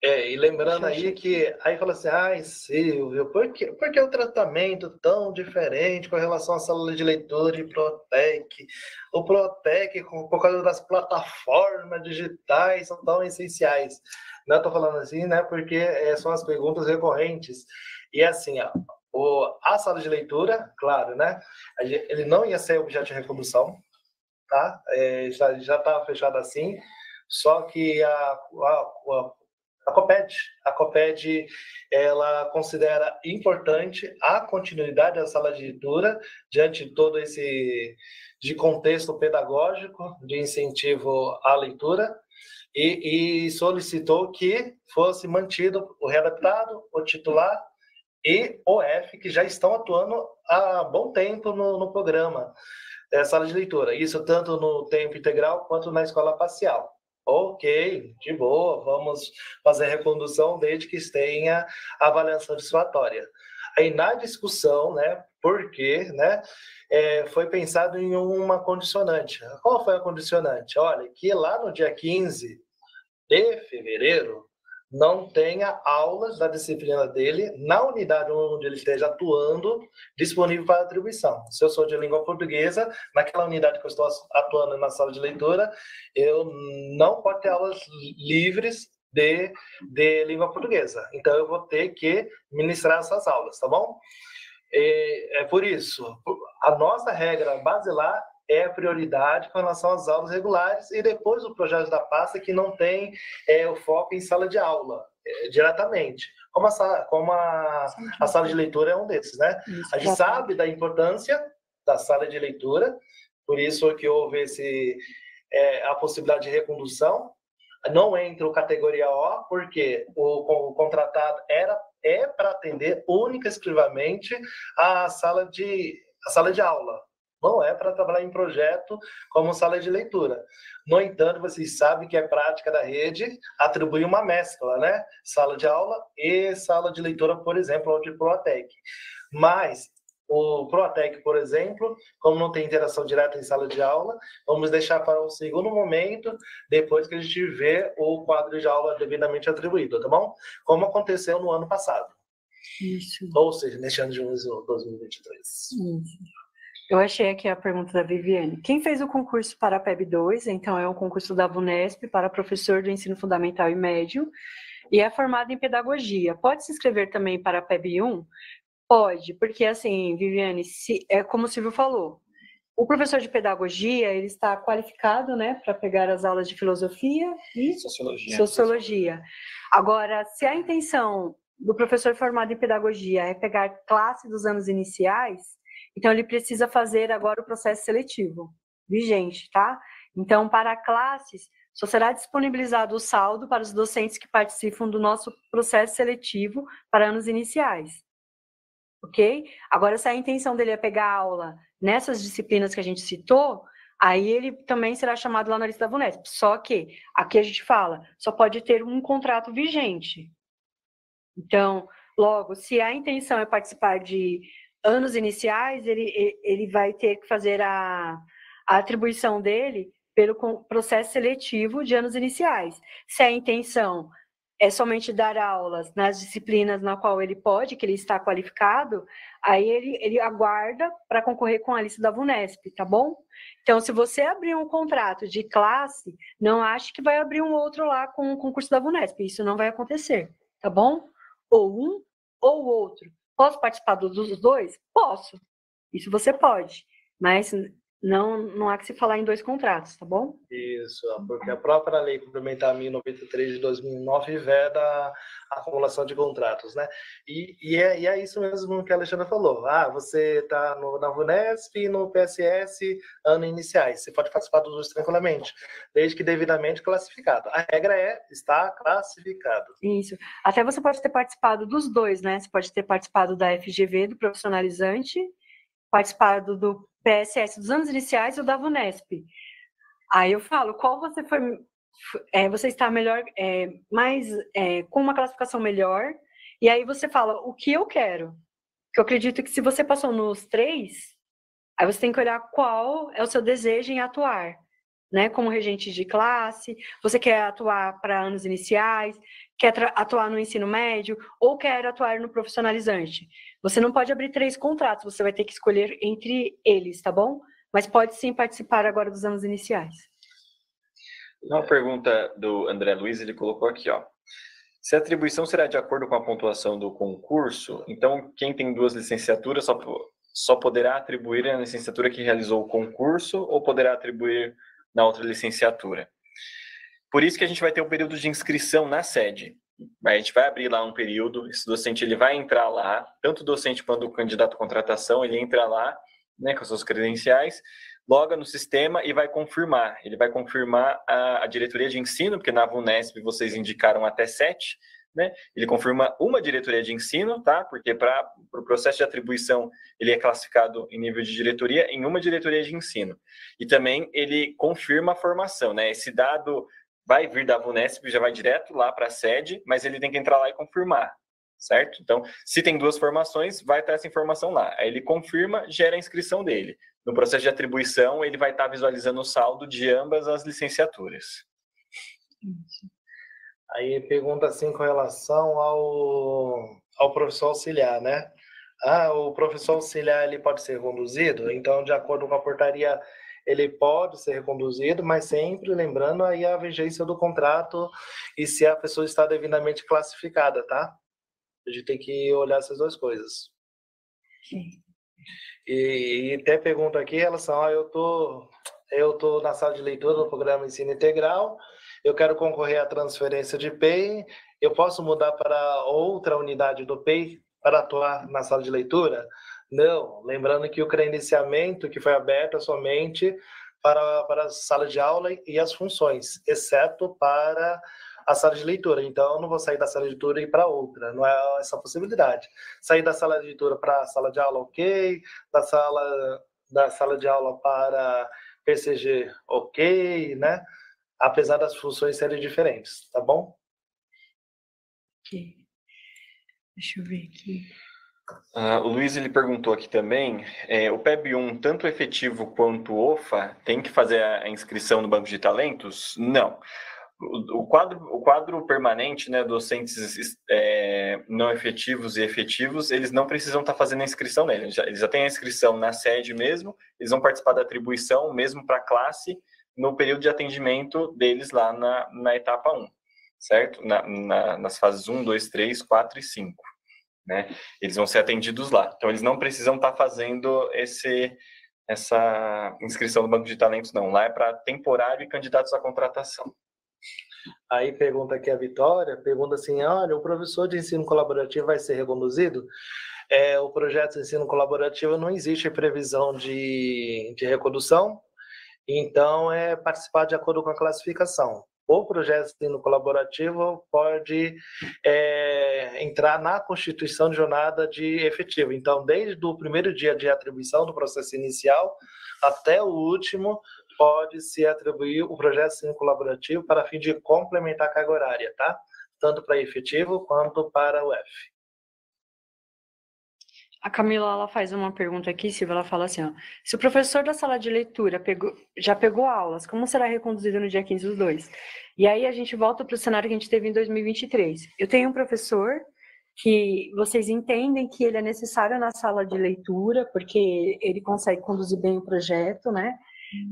E lembrando aí que, aí fala assim, Silvio, por que o tratamento tão diferente com relação à sala de leitura e Protec? O Protec, por causa das plataformas digitais, são tão essenciais. Não estou falando assim, né? Porque são as perguntas recorrentes. E assim, ó, a sala de leitura, claro, né? Ele não ia ser objeto de recondução, tá? Já estava fechado assim. Só que a COPED, ela considera importante a continuidade da sala de leitura diante de todo esse de contexto pedagógico, de incentivo à leitura, e solicitou que fosse mantido o readaptado, o titular e o F, que já estão atuando há bom tempo no programa, sala de leitura. Isso tanto no tempo integral quanto na escola parcial. Ok, de boa, vamos fazer a recondução desde que tenha avaliação satisfatória. Aí na discussão, né, porque, né, foi pensado em uma condicionante. Qual foi a condicionante? Olha, que lá no dia 15 de fevereiro não tenha aulas da disciplina dele na unidade onde ele esteja atuando, disponível para atribuição. Se eu sou de língua portuguesa, naquela unidade que eu estou atuando na sala de leitura, eu não posso ter aulas livres de língua portuguesa. Então, eu vou ter que ministrar essas aulas, tá bom? É por isso, a nossa regra basilar é a prioridade com relação às aulas regulares e depois o projeto da pasta que não tem o foco em sala de aula diretamente. Como a sala de leitura é um desses, né? A gente sabe da importância da sala de leitura, por isso que houve a possibilidade de recondução. Não entra o categoria O, porque o contratado é para atender única e exclusivamente a sala de aula. Não é para trabalhar em projeto como sala de leitura. No entanto, vocês sabem que é prática da rede atribuir uma mescla, né? Sala de aula e sala de leitura, por exemplo, ou de Proatec. Mas o Proatec, por exemplo, como não tem interação direta em sala de aula, vamos deixar para um segundo momento, depois que a gente vê o quadro de aula devidamente atribuído, tá bom? Como aconteceu no ano passado. Isso. Ou seja, neste ano de 2023. Isso. Eu achei aqui a pergunta da Viviane. Quem fez o concurso para a PEB 2, então é um concurso da VUNESP para professor do ensino fundamental e médio, e é formado em pedagogia. Pode se inscrever também para a PEB 1? Pode, porque assim, Viviane, é como o Silvio falou, o professor de pedagogia, ele está qualificado, né, para pegar as aulas de filosofia e sociologia. Agora, se a intenção do professor formado em pedagogia é pegar classe dos anos iniciais, então ele precisa fazer agora o processo seletivo vigente, tá? Então, para classes, só será disponibilizado o saldo para os docentes que participam do nosso processo seletivo para anos iniciais. Ok? Agora, se a intenção dele é pegar aula nessas disciplinas que a gente citou, aí ele também será chamado lá na lista da VUNESP. Só que, aqui a gente fala, só pode ter um contrato vigente. Então, logo, se a intenção é participar de anos iniciais, ele vai ter que fazer a atribuição dele pelo processo seletivo de anos iniciais. Se a intenção é somente dar aulas nas disciplinas na qual ele pode, que ele está qualificado, aí ele aguarda para concorrer com a lista da VUNESP, tá bom? Então, se você abrir um contrato de classe, não ache que vai abrir um outro lá com o concurso da VUNESP, isso não vai acontecer, tá bom? Ou um ou outro. Posso participar dos dois? Posso. Isso você pode, mas não há que se falar em dois contratos, tá bom? Isso, porque a própria lei complementar 1093 de 2009 veda a acumulação de contratos, né? E é isso mesmo que a Alexandra falou. Você está na VUNESP e no PSS, ano iniciais. Você pode participar dos dois tranquilamente, desde que devidamente classificado. A regra é estar classificado. Isso. Até você pode ter participado dos dois, né? Você pode ter participado da FGV, do profissionalizante, participado do PSS dos anos iniciais ou da VUNESP. Aí eu falo, qual você foi, você está melhor, com uma classificação melhor, e aí você fala, o que eu quero? Porque eu acredito que se você passou nos 3, aí você tem que olhar qual é o seu desejo em atuar, né? Como regente de classe, você quer atuar para anos iniciais, quer atuar no ensino médio, ou quer atuar no profissionalizante. Você não pode abrir 3 contratos, você vai ter que escolher entre eles, tá bom? Mas pode sim participar agora dos anos iniciais. Uma pergunta do André Luiz, ele colocou aqui, ó. Se a atribuição será de acordo com a pontuação do concurso, então quem tem 2 licenciaturas só poderá atribuir a licenciatura que realizou o concurso ou poderá atribuir na outra licenciatura. Por isso que a gente vai ter um período de inscrição na sede. A gente vai abrir lá um período, esse docente ele vai entrar lá, tanto o docente quanto o candidato à contratação, ele entra lá, né, com as suas credenciais, loga no sistema e vai confirmar. Ele vai confirmar a diretoria de ensino, porque na VUNESP vocês indicaram até 7, né? Ele confirma uma diretoria de ensino, tá? Porque para o processo de atribuição ele é classificado em nível de diretoria em uma diretoria de ensino. E também ele confirma a formação, né? Esse dado vai vir da VUNESP, já vai direto lá para a sede, mas ele tem que entrar lá e confirmar, certo? Então, se tem 2 formações, vai estar essa informação lá. Aí ele confirma, gera a inscrição dele. No processo de atribuição, ele vai estar visualizando o saldo de ambas as licenciaturas. Aí pergunta assim com relação ao professor auxiliar, né? O professor auxiliar ele pode ser reconduzido? Então, de acordo com a portaria, ele pode ser reconduzido, mas sempre lembrando aí a vigência do contrato e se a pessoa está devidamente classificada, tá? A gente tem que olhar essas 2 coisas. Sim. E até pergunta aqui em relação eu tô na sala de leitura do programa Ensino Integral, eu quero concorrer à transferência de PEI, eu posso mudar para outra unidade do PEI para atuar na sala de leitura? Não, lembrando que o credenciamento que foi aberto é somente para a sala de aula e as funções, exceto para a sala de leitura. Então, eu não vou sair da sala de leitura e ir para outra, não é essa possibilidade. Sair da sala de leitura para a sala de aula, ok. Da sala de aula para PCG, ok, né? Apesar das funções serem diferentes, tá bom? Ok. Deixa eu ver aqui. O Luiz ele perguntou aqui também, o PEB1, tanto efetivo quanto OFA, tem que fazer a inscrição no banco de talentos? Não. O quadro permanente, né, docentes não efetivos e efetivos, eles não precisam estar fazendo a inscrição nele. Eles já têm a inscrição na sede mesmo, eles vão participar da atribuição mesmo para a classe no período de atendimento deles lá na etapa 1, certo? Nas fases 1, 2, 3, 4 e 5. Né? Eles vão ser atendidos lá. Então, eles não precisam estar fazendo essa inscrição no banco de talentos, não. Lá é para temporário e candidatos à contratação. Aí pergunta aqui a Vitória, pergunta assim, olha, o professor de ensino colaborativo vai ser reconduzido? O projeto de ensino colaborativo não existe previsão de recondução, então é participar de acordo com a classificação. O projeto de ensino colaborativo pode entrar na constituição de jornada de efetivo. Então, desde o primeiro dia de atribuição do processo inicial até o último, pode-se atribuir o projeto de ensino colaborativo para fim de complementar a carga horária, tá? Tanto para efetivo quanto para o F. A Camila ela faz uma pergunta aqui, Silvia, ela fala assim, ó, se o professor da sala de leitura já pegou aulas, como será reconduzido no dia 15 dos 2? E aí a gente volta para o cenário que a gente teve em 2023. Eu tenho um professor que vocês entendem que ele é necessário na sala de leitura, porque ele consegue conduzir bem o projeto, né?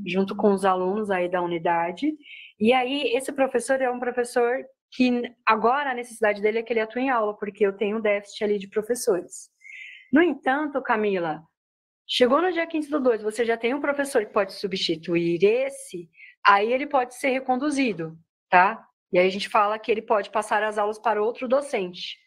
Junto com os alunos aí da unidade. E aí esse professor é um professor que agora a necessidade dele é que ele atue em aula, porque eu tenho um déficit ali de professores. No entanto, Camila, chegou no dia 15 do 2, você já tem um professor que pode substituir esse, aí ele pode ser reconduzido, tá? E aí a gente fala que ele pode passar as aulas para outro docente,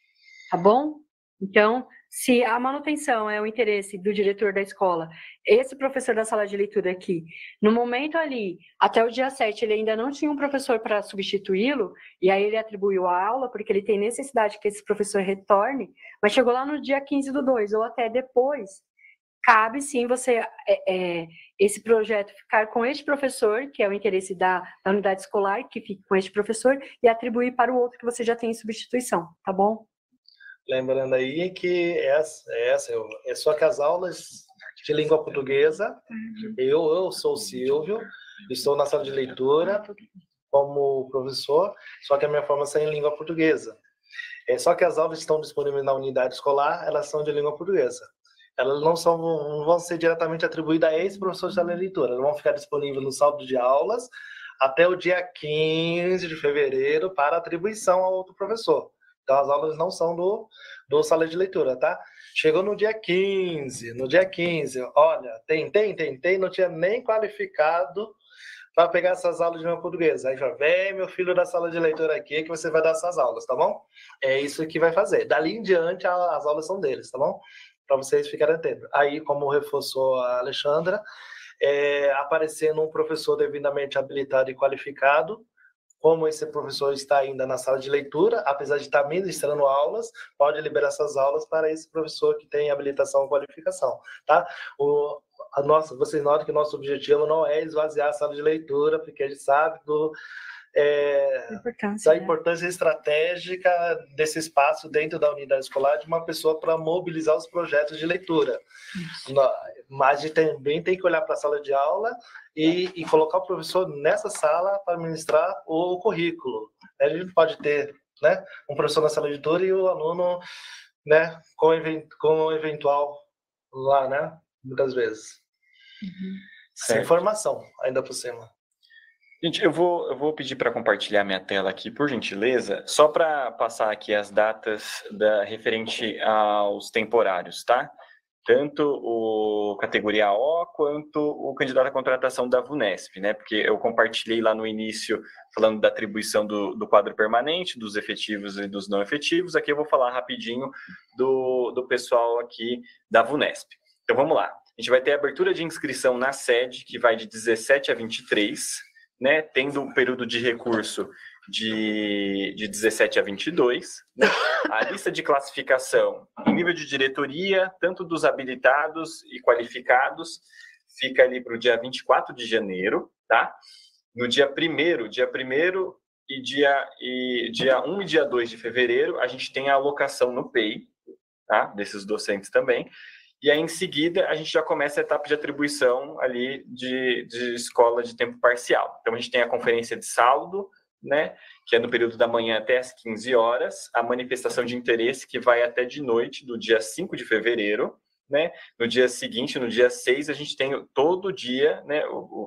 tá bom? Então, se a manutenção é o interesse do diretor da escola, esse professor da sala de leitura aqui, no momento ali, até o dia 7, ele ainda não tinha um professor para substituí-lo, e aí ele atribuiu a aula, porque ele tem necessidade que esse professor retorne, mas chegou lá no dia 15 do 2, ou até depois, cabe sim você, esse projeto ficar com este professor, que é o interesse da unidade escolar, que fique com este professor, e atribuir para o outro que você já tem em substituição, tá bom? Lembrando aí que é só que as aulas de língua portuguesa, eu sou o Silvio, estou na sala de leitura como professor, só que a minha formação é em língua portuguesa. Só que as aulas estão disponíveis na unidade escolar, elas são de língua portuguesa. Elas não vão ser diretamente atribuídas a esse professor de sala de leitura, elas vão ficar disponíveis no saldo de aulas até o dia 15 de fevereiro para atribuição a outro professor. Então, as aulas não são do sala de leitura, tá? Chegou no dia 15, olha, tentei, não tinha nem qualificado para pegar essas aulas de língua portuguesa. Aí já vem meu filho da sala de leitura aqui que você vai dar essas aulas, tá bom? É isso que vai fazer. Dali em diante, as aulas são deles, tá bom? Para vocês ficarem atentos. Aí, como reforçou a Alexandra, aparecendo um professor devidamente habilitado e qualificado, como esse professor está ainda na sala de leitura, apesar de estar ministrando aulas, pode liberar essas aulas para esse professor que tem habilitação e qualificação, tá? Vocês notam que o nosso objetivo não é esvaziar a sala de leitura, porque a gente sabe da importância estratégica desse espaço dentro da unidade escolar de uma pessoa para mobilizar os projetos de leitura. Mas a gente também tem que olhar para a sala de aula e colocar o professor nessa sala para ministrar o currículo. A gente pode ter, né, um professor na sala de leitura e o aluno, né, com o eventual lá, né, muitas vezes. Sem formação, ainda por cima. Gente, eu vou pedir para compartilhar minha tela aqui, por gentileza, só para passar aqui as datas referente aos temporários, tá? Tanto o categoria O quanto o candidato à contratação da VUNESP, né? Porque eu compartilhei lá no início falando da atribuição do quadro permanente, dos efetivos e dos não efetivos. Aqui eu vou falar rapidinho do pessoal aqui da VUNESP. Então vamos lá. A gente vai ter a abertura de inscrição na sede, que vai de 17 a 23, né, tendo um período de recurso de 17 a 22, né? A lista de classificação em nível de diretoria, tanto dos habilitados e qualificados, fica ali para o dia 24 de janeiro, tá? No dia 1º e dia 1 e dia 2 de fevereiro, a gente tem a alocação no PEI, tá? Desses docentes também. E aí, em seguida, a gente já começa a etapa de atribuição ali de escola de tempo parcial. Então, a gente tem a conferência de saldo, né, que é no período da manhã até às 15 horas, a manifestação de interesse, que vai até de noite, do dia 5 de fevereiro, né? No dia seguinte, no dia 6, a gente tem todo o dia, né,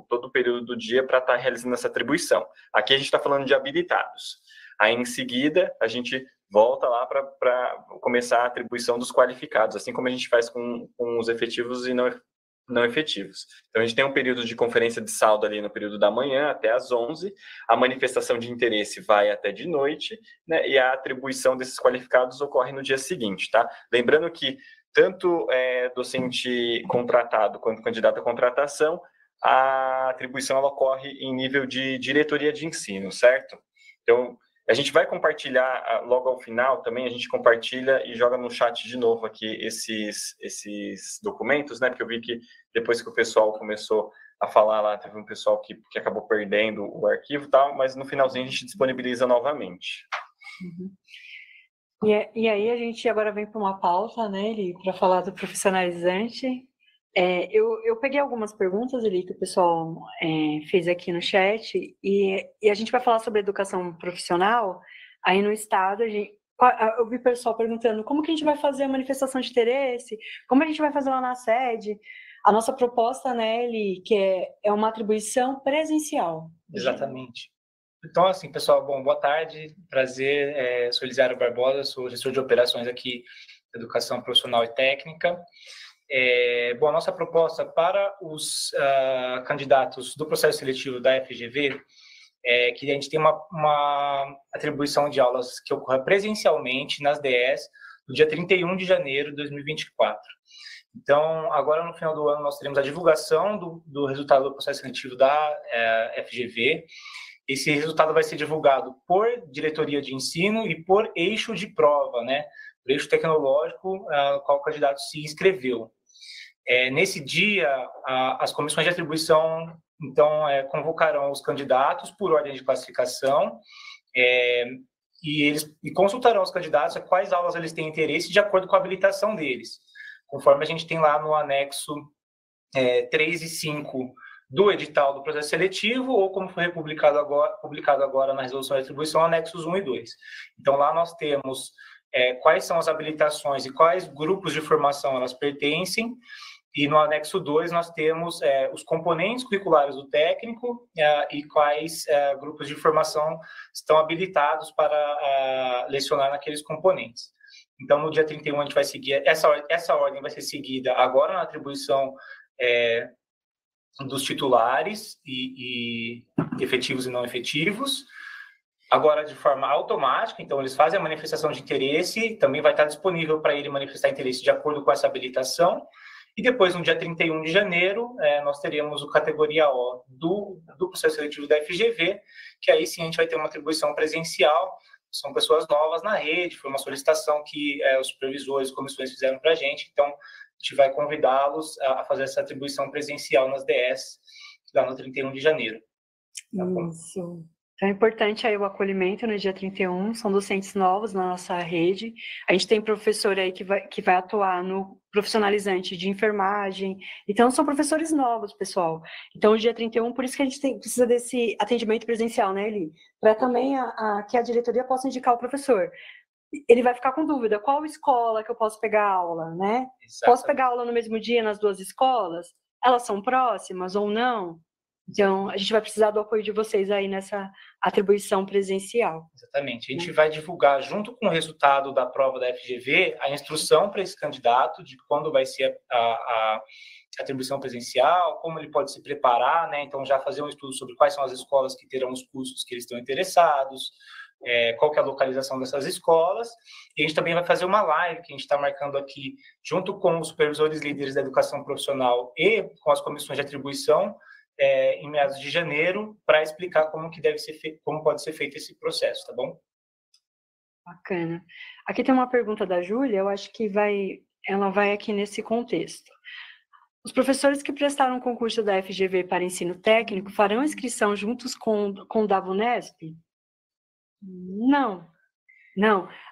todo o período do dia para estar realizando essa atribuição. Aqui a gente está falando de habilitados. Aí, em seguida, a gente volta lá para começar a atribuição dos qualificados, assim como a gente faz com os efetivos e não efetivos. Então, a gente tem um período de conferência de saldo ali no período da manhã até às 11, a manifestação de interesse vai até de noite, né, e a atribuição desses qualificados ocorre no dia seguinte, tá? Lembrando que tanto docente contratado quanto candidato à contratação, a atribuição ela ocorre em nível de diretoria de ensino, certo? Então, a gente vai compartilhar logo ao final também, a gente compartilha e joga no chat de novo aqui esses documentos, né? Porque eu vi que depois que o pessoal começou a falar lá, teve um pessoal que acabou perdendo o arquivo e tal, mas no finalzinho a gente disponibiliza novamente. E aí a gente agora vem para uma pauta, né, Eli, para falar do profissionalizante. Eu peguei algumas perguntas ali que o pessoal fez aqui no chat e a gente vai falar sobre educação profissional. Aí no estado, eu vi o pessoal perguntando como que a gente vai fazer a manifestação de interesse, como a gente vai fazer lá na sede. A nossa proposta, né, Eli, que é uma atribuição presencial. Exatamente. Então, assim, pessoal, bom, boa tarde, prazer, sou Elisiário Barbosa, sou gestor de operações aqui da Educação Profissional e Técnica. Bom, a nossa proposta para os candidatos do processo seletivo da FGV é que a gente tem uma atribuição de aulas que ocorra presencialmente nas DS no dia 31 de janeiro de 2024. Então, agora no final do ano nós teremos a divulgação do resultado do processo seletivo da FGV. Esse resultado vai ser divulgado por diretoria de ensino e por eixo de prova, né? Por eixo tecnológico, qual o candidato se inscreveu. Nesse dia, as comissões de atribuição, então, convocarão os candidatos por ordem de classificação e consultarão os candidatos a quais aulas eles têm interesse de acordo com a habilitação deles, conforme a gente tem lá no anexo 3 e 5 do edital do processo seletivo, ou como foi publicado agora na resolução de atribuição, anexos 1 e 2. Então, lá nós temos quais são as habilitações e quais grupos de formação elas pertencem, E no anexo 2 nós temos os componentes curriculares do técnico e quais grupos de formação estão habilitados para lecionar naqueles componentes. Então, no dia 31, a gente vai seguir, essa ordem vai ser seguida agora na atribuição dos titulares e efetivos e não efetivos, agora de forma automática. Então eles fazem a manifestação de interesse, também vai estar disponível para ele manifestar interesse de acordo com essa habilitação, e depois no dia 31 de janeiro nós teremos o categoria O do processo seletivo da FGV, que aí sim a gente vai ter uma atribuição presencial, são pessoas novas na rede, foi uma solicitação que os supervisores, comissões fizeram para a gente, então a gente vai convidá-los a fazer essa atribuição presencial nas DS, lá no 31 de janeiro. Tá bom? Isso. Então é importante aí o acolhimento no dia 31, são docentes novos na nossa rede. A gente tem professor aí que vai atuar no profissionalizante de enfermagem. Então são professores novos, pessoal. Então o dia 31, por isso que a gente precisa desse atendimento presencial, né, Eli? Para também que a diretoria possa indicar o professor. Ele vai ficar com dúvida, qual escola que eu posso pegar aula, né? Exatamente. Posso pegar aula no mesmo dia nas duas escolas? Elas são próximas ou não? Então, a gente vai precisar do apoio de vocês aí nessa atribuição presencial. Exatamente. A gente vai divulgar, junto com o resultado da prova da FGV, a instrução para esse candidato de quando vai ser a atribuição presencial, como ele pode se preparar, né? Então, já fazer um estudo sobre quais são as escolas que terão os cursos que eles estão interessados, qual que é a localização dessas escolas. E a gente também vai fazer uma live que a gente está marcando aqui, junto com os supervisores líderes da educação profissional e com as comissões de atribuição, em meados de janeiro, para explicar como que deve ser feito, como pode ser feito esse processo, tá bom? Bacana. Aqui tem uma pergunta da Júlia, eu acho que ela vai aqui nesse contexto. Os professores que prestaram o concurso da FGV para ensino técnico farão inscrição juntos com o da VUNESP? Não.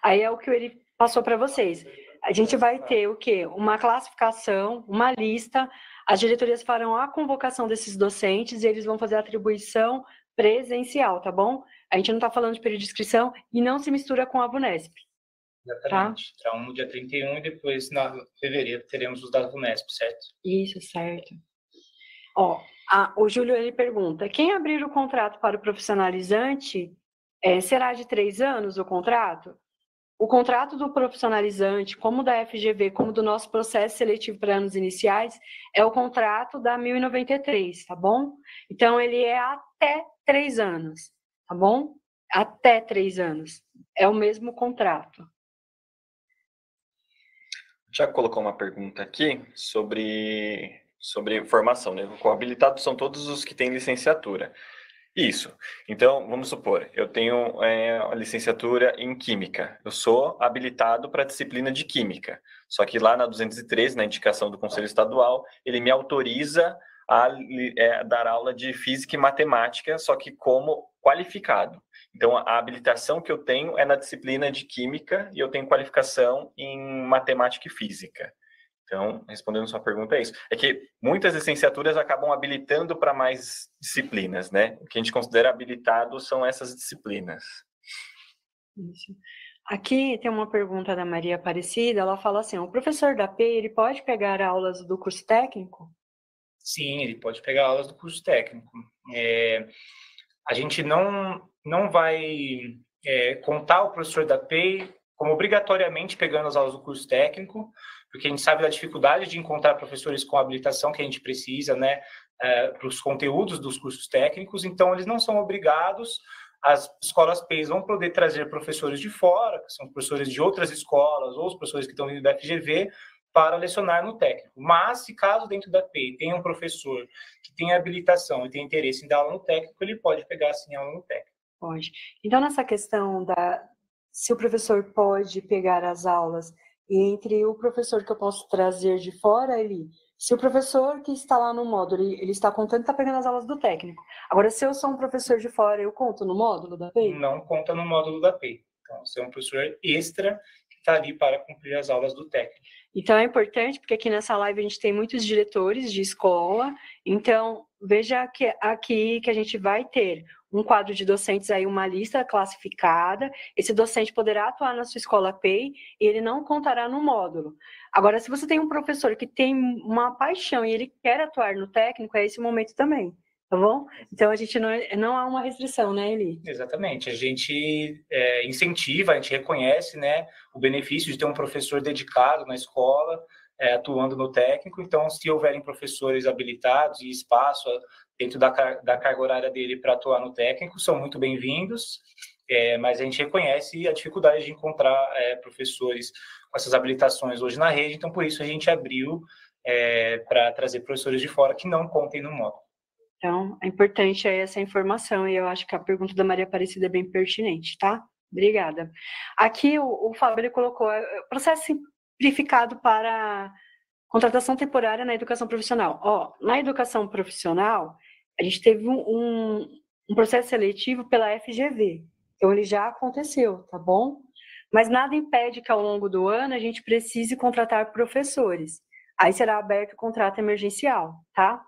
Aí é o que ele passou para vocês. A gente vai ter o quê? Uma classificação, uma lista. As diretorias farão a convocação desses docentes e eles vão fazer a atribuição presencial, tá bom? A gente não está falando de período de inscrição e não se mistura com a VUNESP. Exatamente. Tá? Então, no dia 31 e depois, na fevereiro, teremos os da VUNESP, certo? Isso, certo. Ó, o Júlio, ele pergunta, quem abrir o contrato para o profissionalizante, será de 3 anos o contrato? O contrato do profissionalizante, como da FGV, como do nosso processo seletivo para anos iniciais, é o contrato da 1093, tá bom? Então, ele é até 3 anos, tá bom? Até 3 anos. É o mesmo contrato. Já colocou uma pergunta aqui sobre formação, né? O habilitado são todos os que têm licenciatura. Isso. Então, vamos supor, eu tenho a licenciatura em Química. Eu sou habilitado para a disciplina de Química. Só que lá na 213, na indicação do Conselho Estadual, ele me autoriza a dar aula de Física e Matemática, só que como qualificado. Então, a habilitação que eu tenho é na disciplina de Química e eu tenho qualificação em Matemática e Física. Então, respondendo sua pergunta, é isso. É que muitas licenciaturas acabam habilitando para mais disciplinas, né? O que a gente considera habilitado são essas disciplinas. Isso. Aqui tem uma pergunta da Maria Aparecida, ela fala assim, o professor da P, ele pode pegar aulas do curso técnico? Sim, ele pode pegar aulas do curso técnico. A gente não vai contar o professor da P como obrigatoriamente pegando as aulas do curso técnico, porque a gente sabe da dificuldade de encontrar professores com habilitação que a gente precisa, né, para os conteúdos dos cursos técnicos, então eles não são obrigados. As escolas PEIs vão poder trazer professores de fora, que são professores de outras escolas, ou os professores que estão vindo da FGV, para lecionar no técnico. Mas, se caso dentro da PEI tem um professor que tem habilitação e tem interesse em dar aula no técnico, ele pode pegar, sim, aula no técnico. Pode. Então, nessa questão se o professor pode pegar as aulas, e entre o professor que eu posso trazer de fora, se o professor que está lá no módulo, ele está contando, está pegando as aulas do técnico. Agora, se eu sou um professor de fora, eu conto no módulo da PEI? Não conta no módulo da PEI. Então, você é um professor extra que está ali para cumprir as aulas do técnico. Então, é importante, porque aqui nessa live a gente tem muitos diretores de escola, então, veja que aqui que a gente vai ter um quadro de docentes aí, uma lista classificada. Esse docente poderá atuar na sua escola PEI e ele não contará no módulo. Agora, se você tem um professor que tem uma paixão e ele quer atuar no técnico, é esse momento também, tá bom? Então, a gente não há uma restrição, né, Eli? Exatamente. A gente incentiva, a gente reconhece, né, o benefício de ter um professor dedicado na escola, atuando no técnico. Então, se houverem professores habilitados e espaço dentro da carga horária dele para atuar no técnico, são muito bem-vindos, mas a gente reconhece a dificuldade de encontrar professores com essas habilitações hoje na rede, então por isso a gente abriu para trazer professores de fora que não contem no módulo. Então, é importante essa informação, e eu acho que a pergunta da Maria Aparecida é bem pertinente, tá? Obrigada. Aqui o Fábio ele colocou processo simplificado para contratação temporária na educação profissional. Na educação profissional, a gente teve um processo seletivo pela FGV, então ele já aconteceu, tá bom? Mas nada impede que ao longo do ano a gente precise contratar professores. Aí será aberto o contrato emergencial, tá?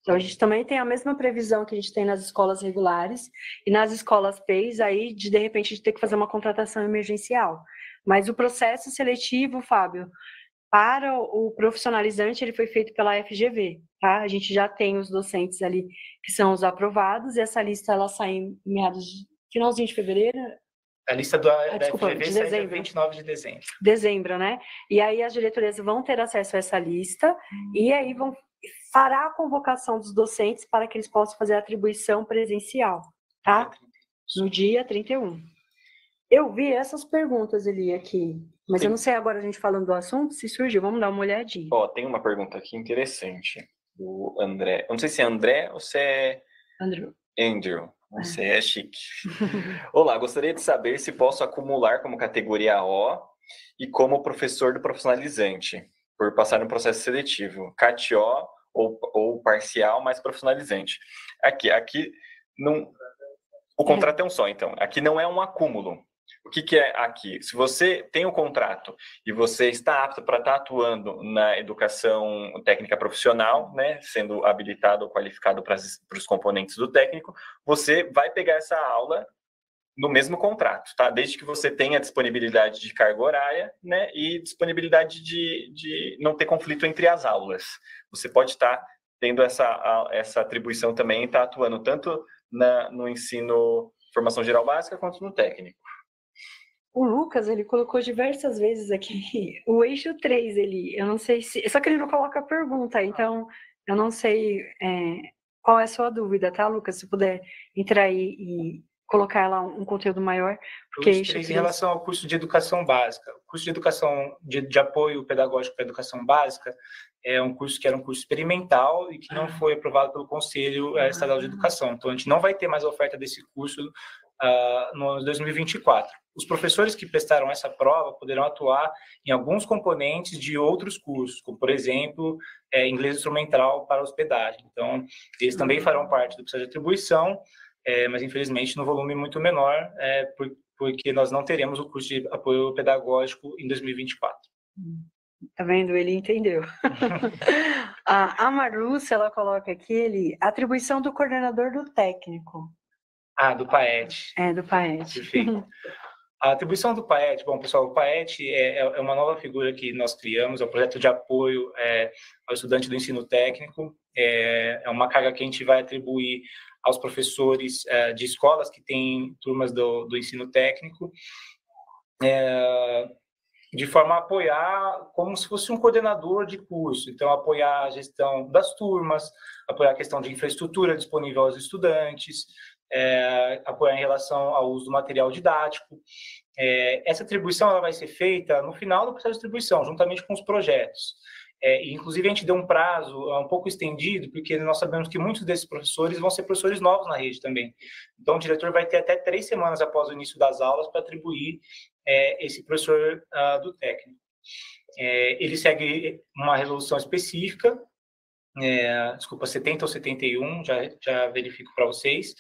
Então, a gente também tem a mesma previsão que a gente tem nas escolas regulares e nas escolas PEIs, aí, de repente, de ter que fazer uma contratação emergencial. Mas o processo seletivo, Fábio, para o profissionalizante, ele foi feito pela FGV, tá? A gente já tem os docentes ali que são os aprovados, e essa lista, ela sai em finalzinho de fevereiro. A lista da FGV sai dia 29 de dezembro. Dezembro, né? E aí as diretorias vão ter acesso a essa lista, e aí fará a convocação dos docentes para que eles possam fazer a atribuição presencial, tá? No dia 31. Eu vi essas perguntas, Eli, aqui, mas eu não sei agora, a gente falando do assunto, se surgiu, vamos dar uma olhadinha. Tem uma pergunta aqui interessante, do André. Eu não sei se é André ou se é... Andrew. Você é chique. Olá, gostaria de saber se posso acumular como categoria O e como professor do profissionalizante, por passar no processo seletivo, CAT-O ou parcial, mais profissionalizante. Aqui não... O contrato é um só, então. Aqui não é um acúmulo. O que é aqui? Se você tem um contrato e você está apto para estar atuando na educação técnica profissional, né, sendo habilitado ou qualificado para os componentes do técnico, você vai pegar essa aula no mesmo contrato, tá? Desde que você tenha disponibilidade de carga horária, né, e disponibilidade de não ter conflito entre as aulas. Você pode estar tendo essa atribuição também e estar atuando tanto no ensino formação geral básica quanto no técnico. O Lucas, ele colocou diversas vezes aqui o eixo 3, eu não sei se... Só que ele não coloca a pergunta, então eu não sei qual é a sua dúvida, tá, Lucas? Se puder entrar aí e colocar lá um conteúdo maior. Porque eixo 3, em relação ao curso de educação básica. O curso de educação de apoio pedagógico para a educação básica é um curso que era um curso experimental e que não foi aprovado pelo Conselho Estadual de Educação. Então, a gente não vai ter mais a oferta desse curso no ano de 2024. Os professores que prestaram essa prova poderão atuar em alguns componentes de outros cursos, como, por exemplo, inglês instrumental para hospedagem. Então, eles também farão parte do processo de atribuição, mas, infelizmente, no volume muito menor, porque nós não teremos o curso de apoio pedagógico em 2024. Tá vendo? Ele entendeu. A Marúcia, ela coloca aqui, atribuição do coordenador do técnico. Do PAET. Do PAET. Perfeito. A atribuição do PAET, bom, pessoal, o PAET é uma nova figura que nós criamos, é um projeto de apoio ao estudante do ensino técnico, é uma carga que a gente vai atribuir aos professores de escolas que têm turmas do ensino técnico, de forma a apoiar como se fosse um coordenador de curso, então apoiar a gestão das turmas, apoiar a questão de infraestrutura disponível aos estudantes, apoiar em relação ao uso do material didático. Essa atribuição ela vai ser feita no final do processo de distribuição, juntamente com os projetos. Inclusive, a gente deu um prazo um pouco estendido, porque nós sabemos que muitos desses professores vão ser professores novos na rede também. Então, o diretor vai ter até 3 semanas após o início das aulas para atribuir esse professor do técnico. Ele segue uma resolução específica, 70 ou 71, já verifico para vocês,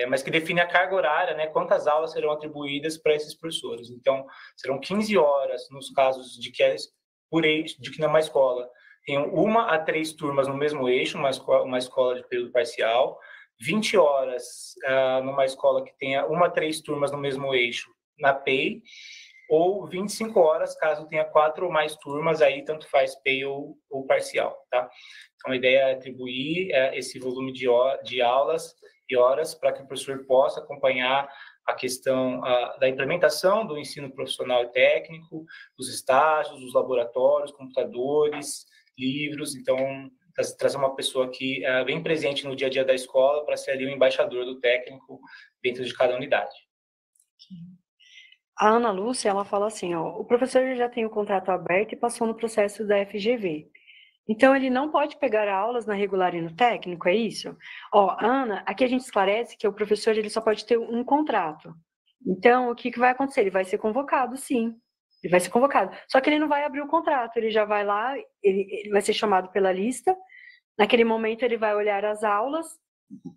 mas que define a carga horária, né, quantas aulas serão atribuídas para esses professores. Então, serão 15 horas nos casos de que numa escola tem 1 a 3 turmas no mesmo eixo, uma escola de período parcial, 20 horas numa escola que tenha 1 a 3 turmas no mesmo eixo na PEI, ou 25 horas caso tenha 4 ou mais turmas, aí tanto faz PEI ou parcial, tá? Então, a ideia é atribuir esse volume de aulas e horas para que o professor possa acompanhar a questão da implementação do ensino profissional e técnico, dos estágios, dos laboratórios, computadores, livros. Então, trazer uma pessoa que é bem presente no dia a dia da escola para ser ali o embaixador do técnico dentro de cada unidade. A Ana Lúcia, ela fala assim, ó, o professor já tem o contrato aberto e passou no processo da FGV. Então, ele não pode pegar aulas na regular e no técnico, é isso? Ó, Ana, aqui a gente esclarece que o professor ele só pode ter um contrato. Então, o que vai acontecer? Ele vai ser convocado, sim. Ele vai ser convocado. Só que ele não vai abrir o contrato, ele já vai lá, ele vai ser chamado pela lista, naquele momento ele vai olhar as aulas,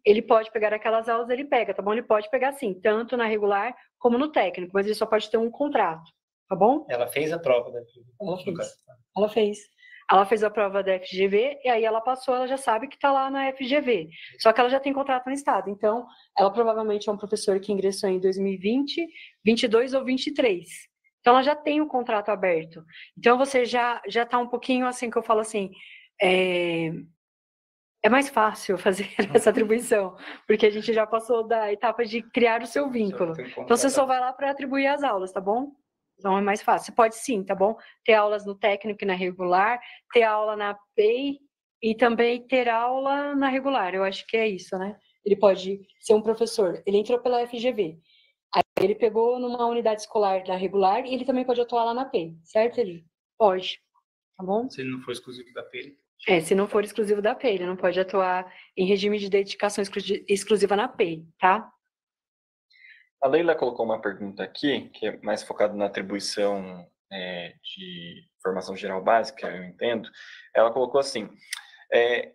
ele pode pegar aquelas aulas, ele pega, tá bom? Ele pode pegar, sim, tanto na regular como no técnico, mas ele só pode ter um contrato, tá bom? Ela fez a prova da FGV. Ela fez a prova da FGV e aí ela passou, ela já sabe que está lá na FGV. Só que ela já tem contrato no estado. Então, ela provavelmente é um professor que ingressou em 2020, 22 ou 23. Então, ela já tem o contrato aberto. Então, você já está um pouquinho assim, que eu falo assim, é mais fácil fazer essa atribuição, porque a gente já passou da etapa de criar o seu vínculo. Então, você só vai lá para atribuir as aulas, tá bom? Então, é mais fácil. Você pode sim, tá bom? Ter aulas no técnico e na regular, ter aula na PEI e também ter aula na regular. Eu acho que é isso, né? Ele pode ser um professor. Ele entrou pela FGV. Aí ele pegou numa unidade escolar da regular e ele também pode atuar lá na PEI, certo, Eli? Pode, tá bom? Se ele não for exclusivo da PEI. Se não for exclusivo da PEI, ele não pode atuar em regime de dedicação exclusiva na PEI, tá? A Leila colocou uma pergunta aqui, que é mais focada na atribuição de formação geral básica, eu entendo. Ela colocou assim,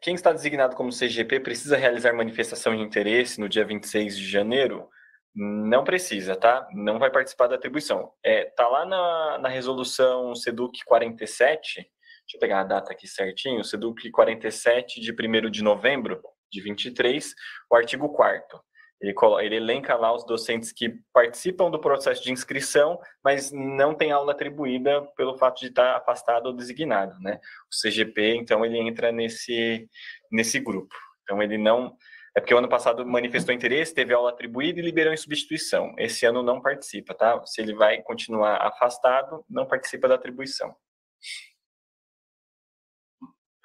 quem está designado como CGP precisa realizar manifestação de interesse no dia 26 de janeiro? Não precisa, tá? Não vai participar da atribuição. Tá lá na resolução SEDUC 47, deixa eu pegar a data aqui certinho, SEDUC 47 de 1º de novembro de 23, o artigo 4º. Ele elenca lá os docentes que participam do processo de inscrição, mas não tem aula atribuída pelo fato de estar afastado ou designado, né? O CGP, então, ele entra nesse grupo. Então, ele não... É porque o ano passado manifestou interesse, teve aula atribuída e liberou em substituição. Esse ano não participa, tá? Se ele vai continuar afastado, não participa da atribuição.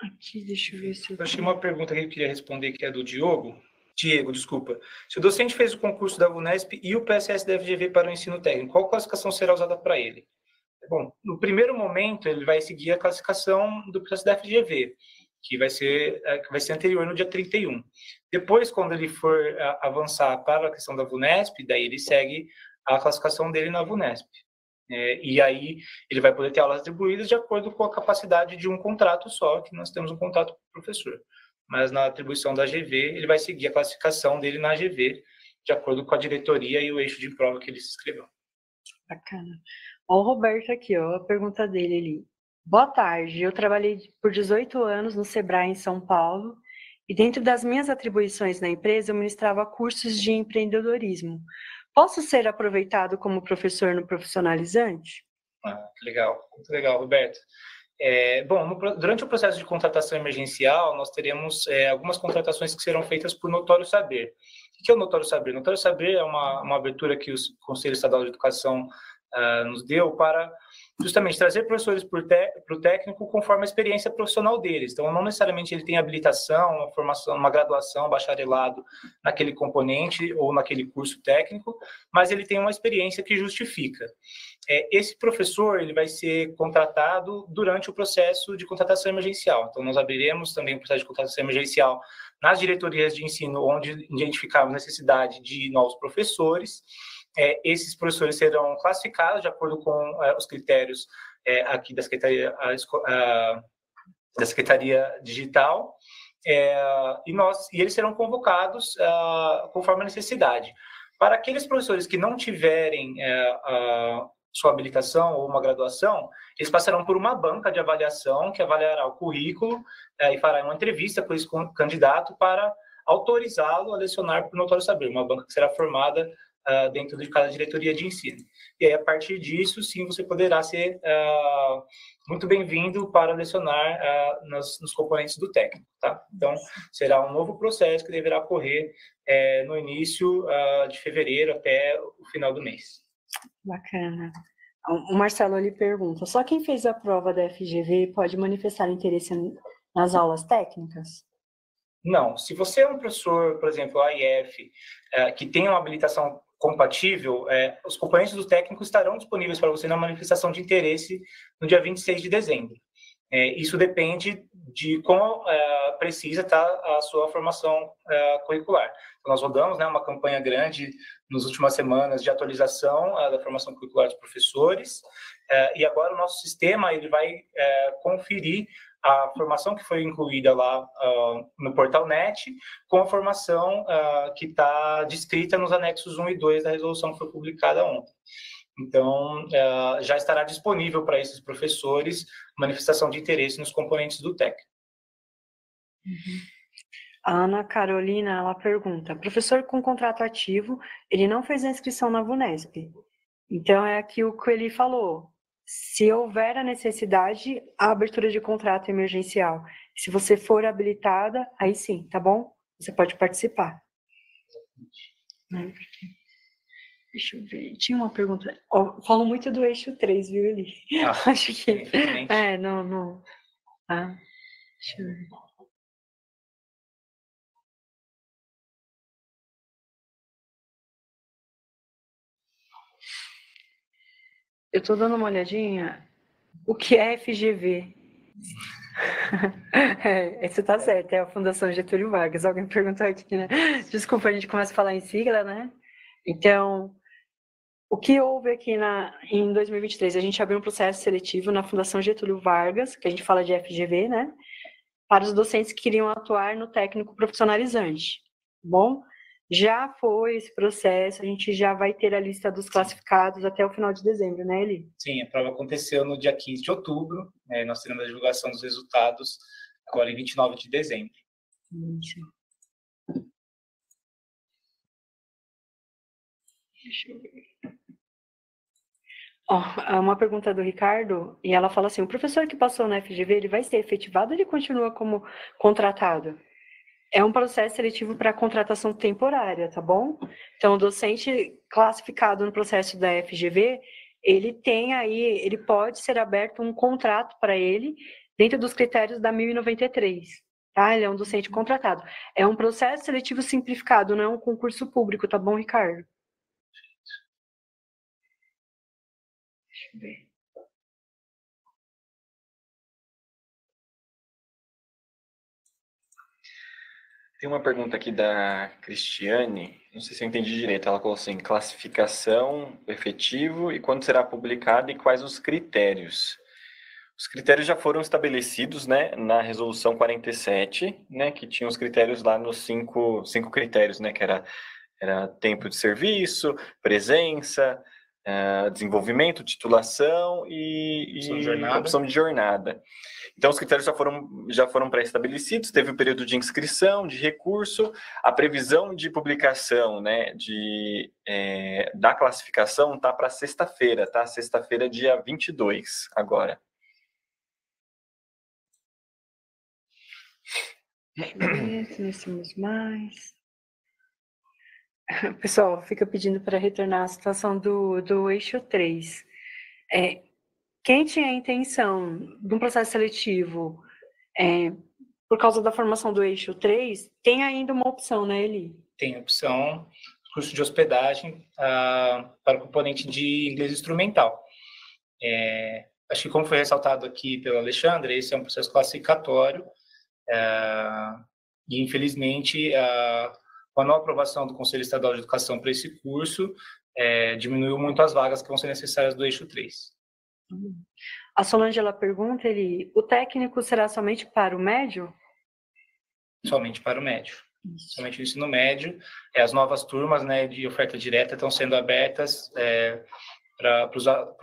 Aqui, deixa eu ver se eu achei uma pergunta que eu queria responder, que é do Diego, desculpa. Se o docente fez o concurso da VUNESP e o PSS da FGV para o ensino técnico, qual classificação será usada para ele? Bom, no primeiro momento, ele vai seguir a classificação do processo da FGV, que vai ser anterior no dia 31. Depois, quando ele for avançar para a questão da VUNESP, daí ele segue a classificação dele na VUNESP. E aí ele vai poder ter aulas atribuídas de acordo com a capacidade de um contrato só, que nós temos um contrato com o professor. Mas na atribuição da GV, ele vai seguir a classificação dele na GV, de acordo com a diretoria e o eixo de prova que ele se inscreveu. Bacana. Ó, o Roberto aqui, ó, a pergunta dele ali. Boa tarde, eu trabalhei por 18 anos no Sebrae em São Paulo e dentro das minhas atribuições na empresa eu ministrava cursos de empreendedorismo. Posso ser aproveitado como professor no profissionalizante? Legal, muito legal, Roberto. Bom, durante o processo de contratação emergencial, nós teremos algumas contratações que serão feitas por notório saber. O que é o notório saber? Notório saber é uma abertura que o Conselho Estadual de Educação nos deu para justamente trazer professores para o técnico conforme a experiência profissional deles. Então, não necessariamente ele tem habilitação, uma formação, uma graduação, bacharelado naquele componente ou naquele curso técnico, mas ele tem uma experiência que justifica. Esse professor ele vai ser contratado durante o processo de contratação emergencial. Então, nós abriremos também o processo de contratação emergencial nas diretorias de ensino, onde identificarmos necessidade de novos professores. Esses professores serão classificados de acordo com os critérios aqui da Secretaria Digital, e eles serão convocados conforme a necessidade. Para aqueles professores que não tiverem sua habilitação ou uma graduação, eles passarão por uma banca de avaliação que avaliará o currículo e fará uma entrevista com esse candidato para autorizá-lo a lecionar por notório saber, uma banca que será formada dentro de cada diretoria de ensino. E aí, a partir disso, sim, você poderá ser muito bem-vindo para lecionar nos componentes do técnico, tá? Então, será um novo processo que deverá ocorrer no início de fevereiro até o final do mês. Bacana. O Marcelo lhe pergunta, só quem fez a prova da FGV pode manifestar interesse nas aulas técnicas? Não. Se você é um professor, por exemplo, AIF, que tem uma habilitação compatível, os componentes do técnico estarão disponíveis para você na manifestação de interesse no dia 26 de dezembro. Isso depende de quão precisa estar a sua formação curricular. Então, nós rodamos, né, uma campanha grande nas últimas semanas de atualização da formação curricular dos professores, e agora o nosso sistema ele vai conferir a formação que foi incluída lá no portal NET com a formação que está descrita nos anexos 1 e 2 da resolução que foi publicada ontem. Então, já estará disponível para esses professores manifestação de interesse nos componentes do TEC. A Ana Carolina, ela pergunta, professor com contrato ativo, ele não fez a inscrição na VUNESP. Então, é aqui o que ele falou. Se houver a necessidade, a abertura de contrato emergencial. Se você for habilitada, aí sim, tá bom? Você pode participar. Deixa eu ver. Tinha uma pergunta. Falo muito do eixo 3, viu, Eli? Acho que... não. Ah, deixa eu ver. Eu estou dando uma olhadinha. O que é FGV? Você está certo, é a Fundação Getúlio Vargas. Alguém perguntou aqui, né? Desculpa, a gente começa a falar em sigla, né? Então, o que houve aqui em 2023? A gente abriu um processo seletivo na Fundação Getúlio Vargas, que a gente fala de FGV, né? Para os docentes que queriam atuar no técnico profissionalizante. Bom, já foi esse processo, a gente já vai ter a lista dos classificados até o final de dezembro, né, Eli? Sim, a prova aconteceu no dia 15 de outubro, nós teremos a divulgação dos resultados agora em 29 de dezembro. Isso. Deixa eu ver. Uma pergunta do Ricardo, e ela fala assim, o professor que passou na FGV, ele vai ser efetivado ou ele continua como contratado? É um processo seletivo para contratação temporária, tá bom? Então, o docente classificado no processo da FGV, ele pode ser aberto um contrato para ele dentro dos critérios da 1093, tá? Ele é um docente contratado. É um processo seletivo simplificado, não é um concurso público, tá bom, Ricardo? Deixa eu ver. Tem uma pergunta aqui da Cristiane, não sei se eu entendi direito, ela colocou assim, classificação, efetivo e quando será publicado e quais os critérios. Os critérios já foram estabelecidos, né, na resolução 47, né, que tinha os critérios lá nos cinco critérios, né, que era tempo de serviço, presença, desenvolvimento, titulação e opção de jornada. Então, os critérios já foram pré-estabelecidos, teve o período de inscrição, de recurso, a previsão de publicação, né, da classificação está para sexta-feira, tá? Sexta-feira, dia 22, agora. Nós temos mais. O pessoal fica pedindo para retornar à situação do eixo 3. Quem tinha a intenção de um processo seletivo por causa da formação do eixo 3, tem ainda uma opção, né, Eli? Tem opção, curso de hospedagem para o componente de inglês instrumental. Acho que como foi ressaltado aqui pelo Alexandre, esse é um processo classificatório e, infelizmente, com a não aprovação do Conselho Estadual de Educação para esse curso, diminuiu muito as vagas que vão ser necessárias do eixo 3. A Solange, ela pergunta, Eli, o técnico será somente para o médio? Somente para o médio. Somente o ensino médio. As novas turmas, né, de oferta direta estão sendo abertas para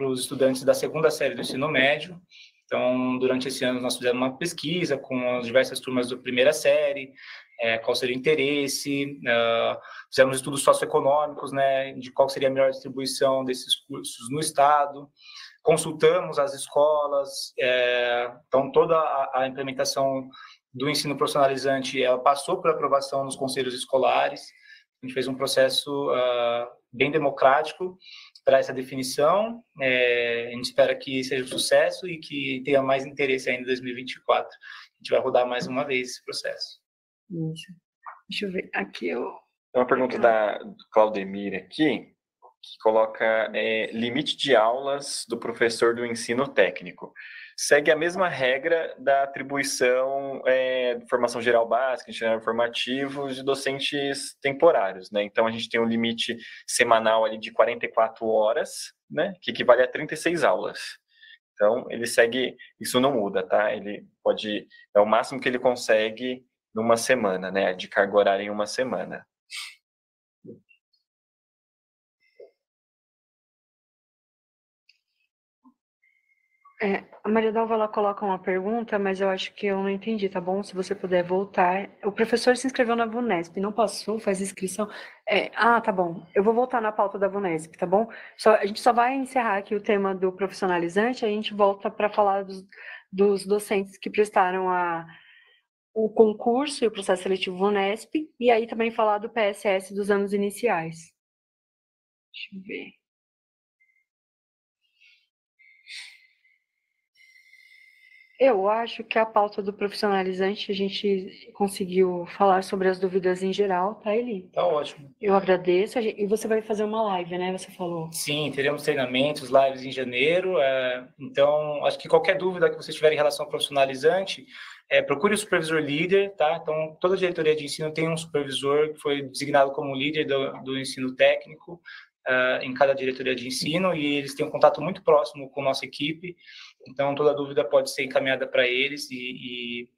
os estudantes da segunda série do ensino médio Então, durante esse ano, nós fizemos uma pesquisa com as diversas turmas da primeira série, qual seria o interesse, fizemos estudos socioeconômicos, né, de qual seria a melhor distribuição desses cursos no estado, consultamos as escolas, então toda a implementação do ensino profissionalizante ela passou por aprovação nos conselhos escolares. A gente fez um processo bem democrático para essa definição. A gente espera que seja um sucesso e que tenha mais interesse ainda em 2024. A gente vai rodar mais uma vez esse processo. Isso. Deixa eu ver. Aqui eu... Tem uma pergunta do Claudemir aqui, que coloca limite de aulas do professor do ensino técnico. Segue a mesma regra da atribuição de formação geral básica, itinerário formativo de docentes temporários, né? Então, a gente tem um limite semanal ali de 44 horas, né? Que equivale a 36 aulas. Então, ele segue, isso não muda, tá? Ele pode, é o máximo que ele consegue numa semana, né? De carga horária em uma semana. A Maria Dalva ela coloca uma pergunta, mas eu acho que eu não entendi, tá bom? Se você puder voltar. O professor se inscreveu na VUNESP, não passou, faz inscrição. Tá bom. Eu vou voltar na pauta da VUNESP, tá bom? A gente só vai encerrar aqui o tema do profissionalizante, aí a gente volta para falar dos docentes que prestaram o concurso e o processo seletivo VUNESP, e aí também falar do PSS dos anos iniciais. Deixa eu ver. Eu acho que a pauta do profissionalizante a gente conseguiu falar sobre as dúvidas em geral, tá, Eli? Tá ótimo. Eu agradeço. E você vai fazer uma live, né? Você falou. Sim, teremos treinamentos, lives em janeiro. Então, acho que qualquer dúvida que você tiver em relação ao profissionalizante, procure o supervisor líder, tá? Então, toda a diretoria de ensino tem um supervisor que foi designado como líder do ensino técnico em cada diretoria de ensino, e eles têm um contato muito próximo com a nossa equipe. Então, toda dúvida pode ser encaminhada para eles e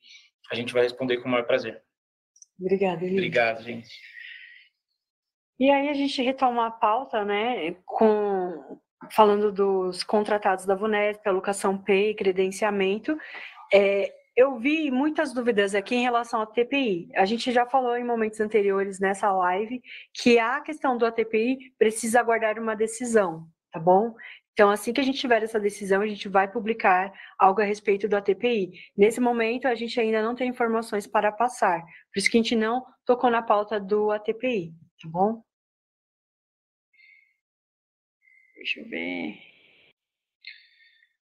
a gente vai responder com o maior prazer. Obrigada, Eli. Obrigado, gente. E aí a gente retoma a pauta, né, falando dos contratados da VUNESP, alocação P e credenciamento. Eu vi muitas dúvidas aqui em relação ao TPI. A gente já falou em momentos anteriores nessa live que a questão do ATPI precisa aguardar uma decisão, tá bom? Então, assim que a gente tiver essa decisão, a gente vai publicar algo a respeito do ATPI. Nesse momento, a gente ainda não tem informações para passar, por isso que a gente não tocou na pauta do ATPI, tá bom? Deixa eu ver.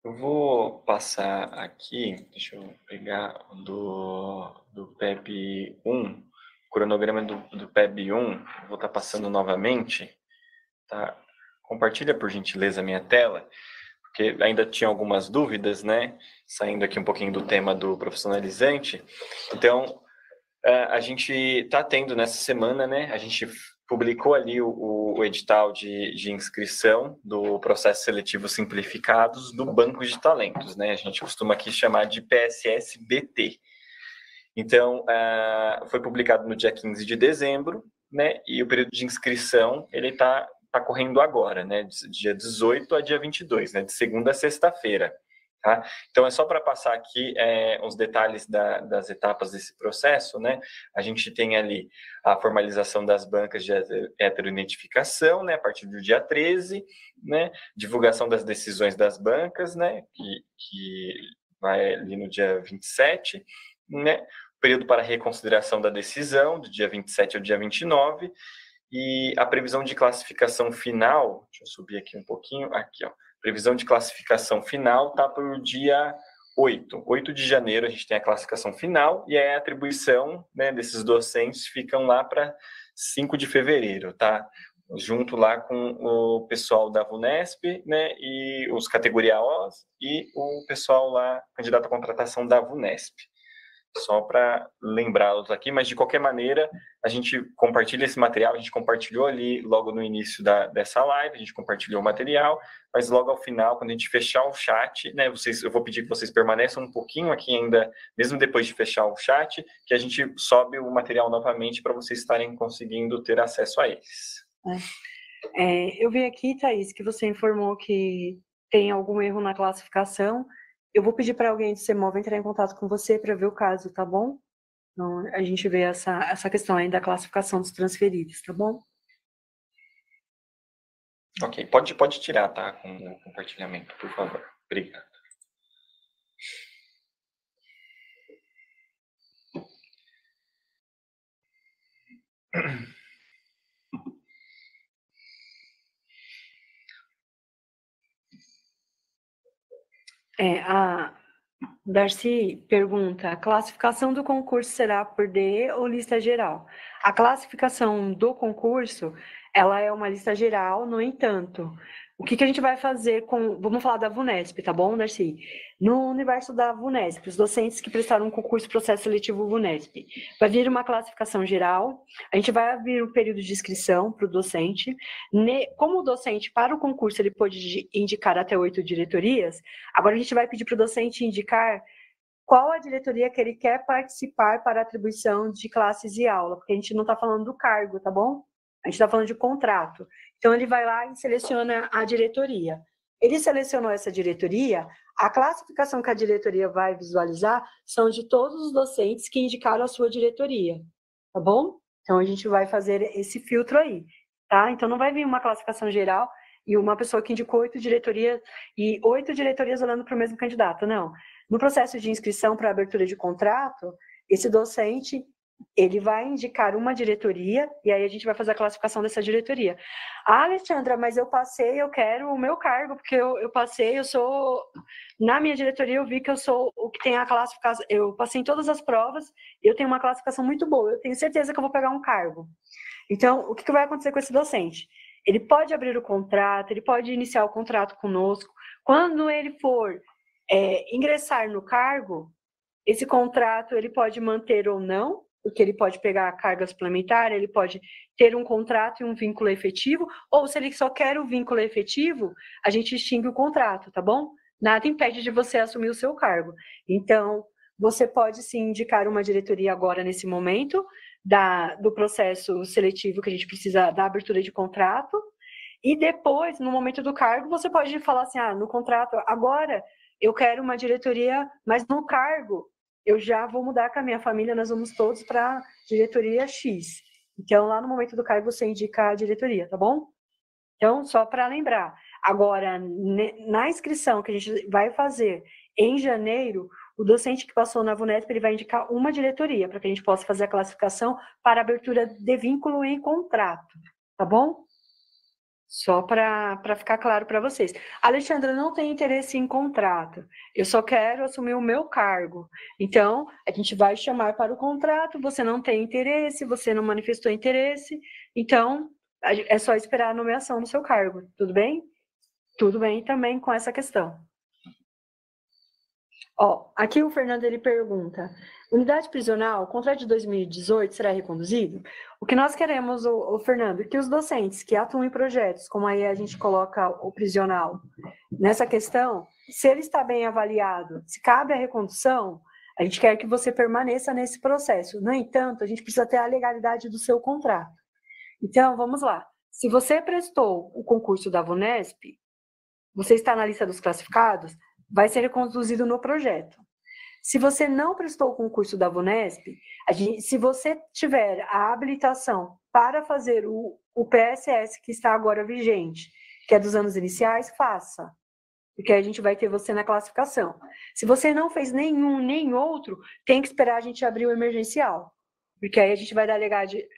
Eu vou passar aqui, deixa eu pegar do PEB 1, o cronograma do PEB 1, vou estar passando novamente, tá? Compartilha, por gentileza, a minha tela, porque ainda tinha algumas dúvidas, né? Saindo aqui um pouquinho do tema do profissionalizante. Então, a gente está tendo nessa semana, né? A gente publicou ali o edital de inscrição do processo seletivo simplificados do Banco de Talentos, né? A gente costuma aqui chamar de PSS-BT. Então, foi publicado no dia 15 de dezembro, né? E o período de inscrição, ele está correndo agora, né? De dia 18 a dia 22, né? De segunda a sexta-feira. Tá? Então, é só para passar aqui os detalhes das etapas desse processo, né? A gente tem ali a formalização das bancas de heteroidentificação, né? A partir do dia 13, né? Divulgação das decisões das bancas, né? Que vai ali no dia 27, né? Período para reconsideração da decisão, do dia 27 ao dia 29, e a previsão de classificação final, deixa eu subir aqui um pouquinho, aqui, ó. Previsão de classificação final está para o dia 8 de janeiro, a gente tem a classificação final, e aí a atribuição, né, desses docentes ficam lá para 5 de fevereiro, tá? Junto lá com o pessoal da VUNESP, né, e os categoria O e o pessoal lá, candidato à contratação da VUNESP. Só para lembrá-los aqui, mas de qualquer maneira, a gente compartilha esse material, a gente compartilhou ali logo no início dessa live, a gente compartilhou o material, mas logo ao final, quando a gente fechar o chat, né, eu vou pedir que vocês permaneçam um pouquinho aqui ainda, mesmo depois de fechar o chat, que a gente sobe o material novamente para vocês estarem conseguindo ter acesso a eles. Eu vi aqui, Thaís, que você informou que tem algum erro na classificação. eu vou pedir para alguém do CEMOV entrar em contato com você para ver o caso, tá bom? Então, a gente vê essa questão aí da classificação dos transferidos, tá bom? Ok, pode tirar, tá? Com o compartilhamento, por favor. Obrigado. A Darcy pergunta, a classificação do concurso será por DE ou lista geral? A classificação do concurso, ela é uma lista geral, no entanto, o que a gente vai fazer com... Vamos falar da VUNESP, tá bom, Darcy? No universo da VUNESP, os docentes que prestaram um concurso processo seletivo VUNESP, vai vir uma classificação geral, a gente vai abrir um período de inscrição para o docente. Como o docente, para o concurso, ele pode indicar até 8 diretorias, agora a gente vai pedir para o docente indicar qual a diretoria que ele quer participar para atribuição de classes e aula, porque a gente não está falando do cargo, tá bom? A gente está falando de contrato. Então, ele vai lá e seleciona a diretoria. Ele selecionou essa diretoria, a classificação que a diretoria vai visualizar são de todos os docentes que indicaram a sua diretoria, tá bom? Então, a gente vai fazer esse filtro aí, tá? Então, não vai vir uma classificação geral e uma pessoa que indicou 8 diretorias e 8 diretorias olhando para o mesmo candidato, não. No processo de inscrição para abertura de contrato, esse docente, ele vai indicar uma diretoria e aí a gente vai fazer a classificação dessa diretoria. Ah, Alexandra, mas eu passei, eu quero o meu cargo, porque eu passei, eu sou... Na minha diretoria eu vi que eu sou o que tem a classificação, eu passei em todas as provas, eu tenho uma classificação muito boa, eu tenho certeza que eu vou pegar um cargo. Então, o que vai acontecer com esse docente? Ele pode abrir o contrato, ele pode iniciar o contrato conosco. Quando ele for ingressar no cargo, esse contrato ele pode manter ou não, porque ele pode pegar a carga suplementar, ele pode ter um contrato e um vínculo efetivo, ou se ele só quer o vínculo efetivo, a gente extingue o contrato, tá bom? Nada impede de você assumir o seu cargo. Então, você pode sim indicar uma diretoria agora, nesse momento, do processo seletivo que a gente precisa da abertura de contrato, e depois, no momento do cargo, você pode falar assim, no contrato, agora eu quero uma diretoria, mas no cargo, eu já vou mudar com a minha família, nós vamos todos para diretoria X. Então, lá no momento do cargo, você indica a diretoria, tá bom? Então, só para lembrar. Agora, na inscrição que a gente vai fazer em janeiro, o docente que passou na VUNESP, ele vai indicar uma diretoria, para que a gente possa fazer a classificação para abertura de vínculo em contrato, tá bom? Só para ficar claro para vocês. Alexandra, não tem interesse em contrato. Eu só quero assumir o meu cargo. Então, a gente vai chamar para o contrato. Você não tem interesse, você não manifestou interesse. Então, é só esperar a nomeação do seu cargo. Tudo bem? Tudo bem também com essa questão. Aqui o Fernando ele pergunta: unidade prisional, o contrato de 2018 será reconduzido? O que nós queremos, o Fernando, é que os docentes que atuam em projetos, como aí a gente coloca o prisional, nessa questão, se ele está bem avaliado, se cabe a recondução, a gente quer que você permaneça nesse processo. No entanto, a gente precisa ter a legalidade do seu contrato. Então, vamos lá. Se você prestou o concurso da VUNESP, você está na lista dos classificados, vai ser reconduzido no projeto. Se você não prestou o concurso da VUNESP, se você tiver a habilitação para fazer o PSS que está agora vigente, que é dos anos iniciais, faça, porque a gente vai ter você na classificação. Se você não fez nenhum nem outro, tem que esperar a gente abrir o emergencial, porque aí a gente vai dar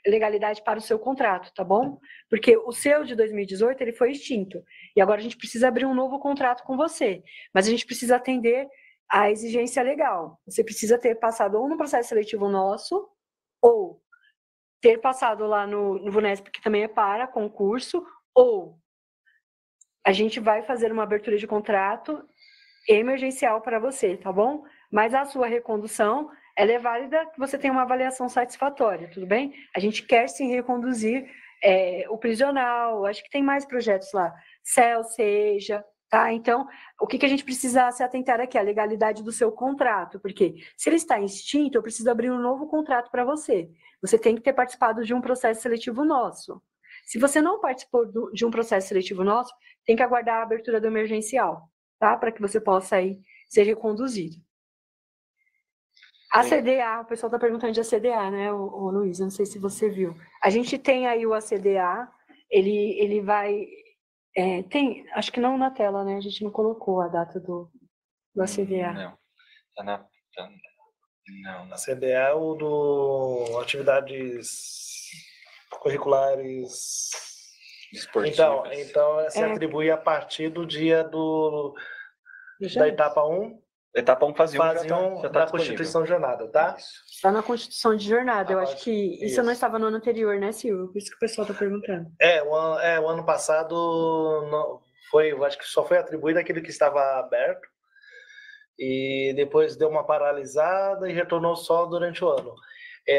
legalidade para o seu contrato, tá bom? Porque o seu de 2018, ele foi extinto, e agora a gente precisa abrir um novo contrato com você, mas a gente precisa atender a exigência legal. Você precisa ter passado ou no processo seletivo nosso, ou ter passado lá no VUNESP, que também é para concurso, ou a gente vai fazer uma abertura de contrato emergencial para você, tá bom? Mas a sua recondução, ela é válida que você tenha uma avaliação satisfatória, tudo bem? A gente quer sim reconduzir o prisional, acho que tem mais projetos lá, CEL, SEJA, tá? Então, o que a gente precisa se atentar aqui? A legalidade do seu contrato, porque se ele está extinto, eu preciso abrir um novo contrato para você. Você tem que ter participado de um processo seletivo nosso. Se você não participou de um processo seletivo nosso, tem que aguardar a abertura do emergencial, tá? Para que você possa aí ser reconduzido. A CDA, o pessoal está perguntando de ACDA, né, o Luiz? Eu não sei se você viu. A gente tem aí o ACDA, ele vai... tem, acho que não na tela, né? A gente não colocou a data do ACDA. Não. Não. A CDA é o do atividades curriculares Esportivas. Então se atribui a partir do dia da etapa 1, Etapa 1, fase 1 já tá da Constituição de Jornada, tá? Está na Constituição de Jornada. Eu acho que isso não estava no ano anterior, né, Silvio? Por isso que o pessoal está perguntando. O ano passado eu acho que só foi atribuído aquele que estava aberto e depois deu uma paralisada e retornou só durante o ano.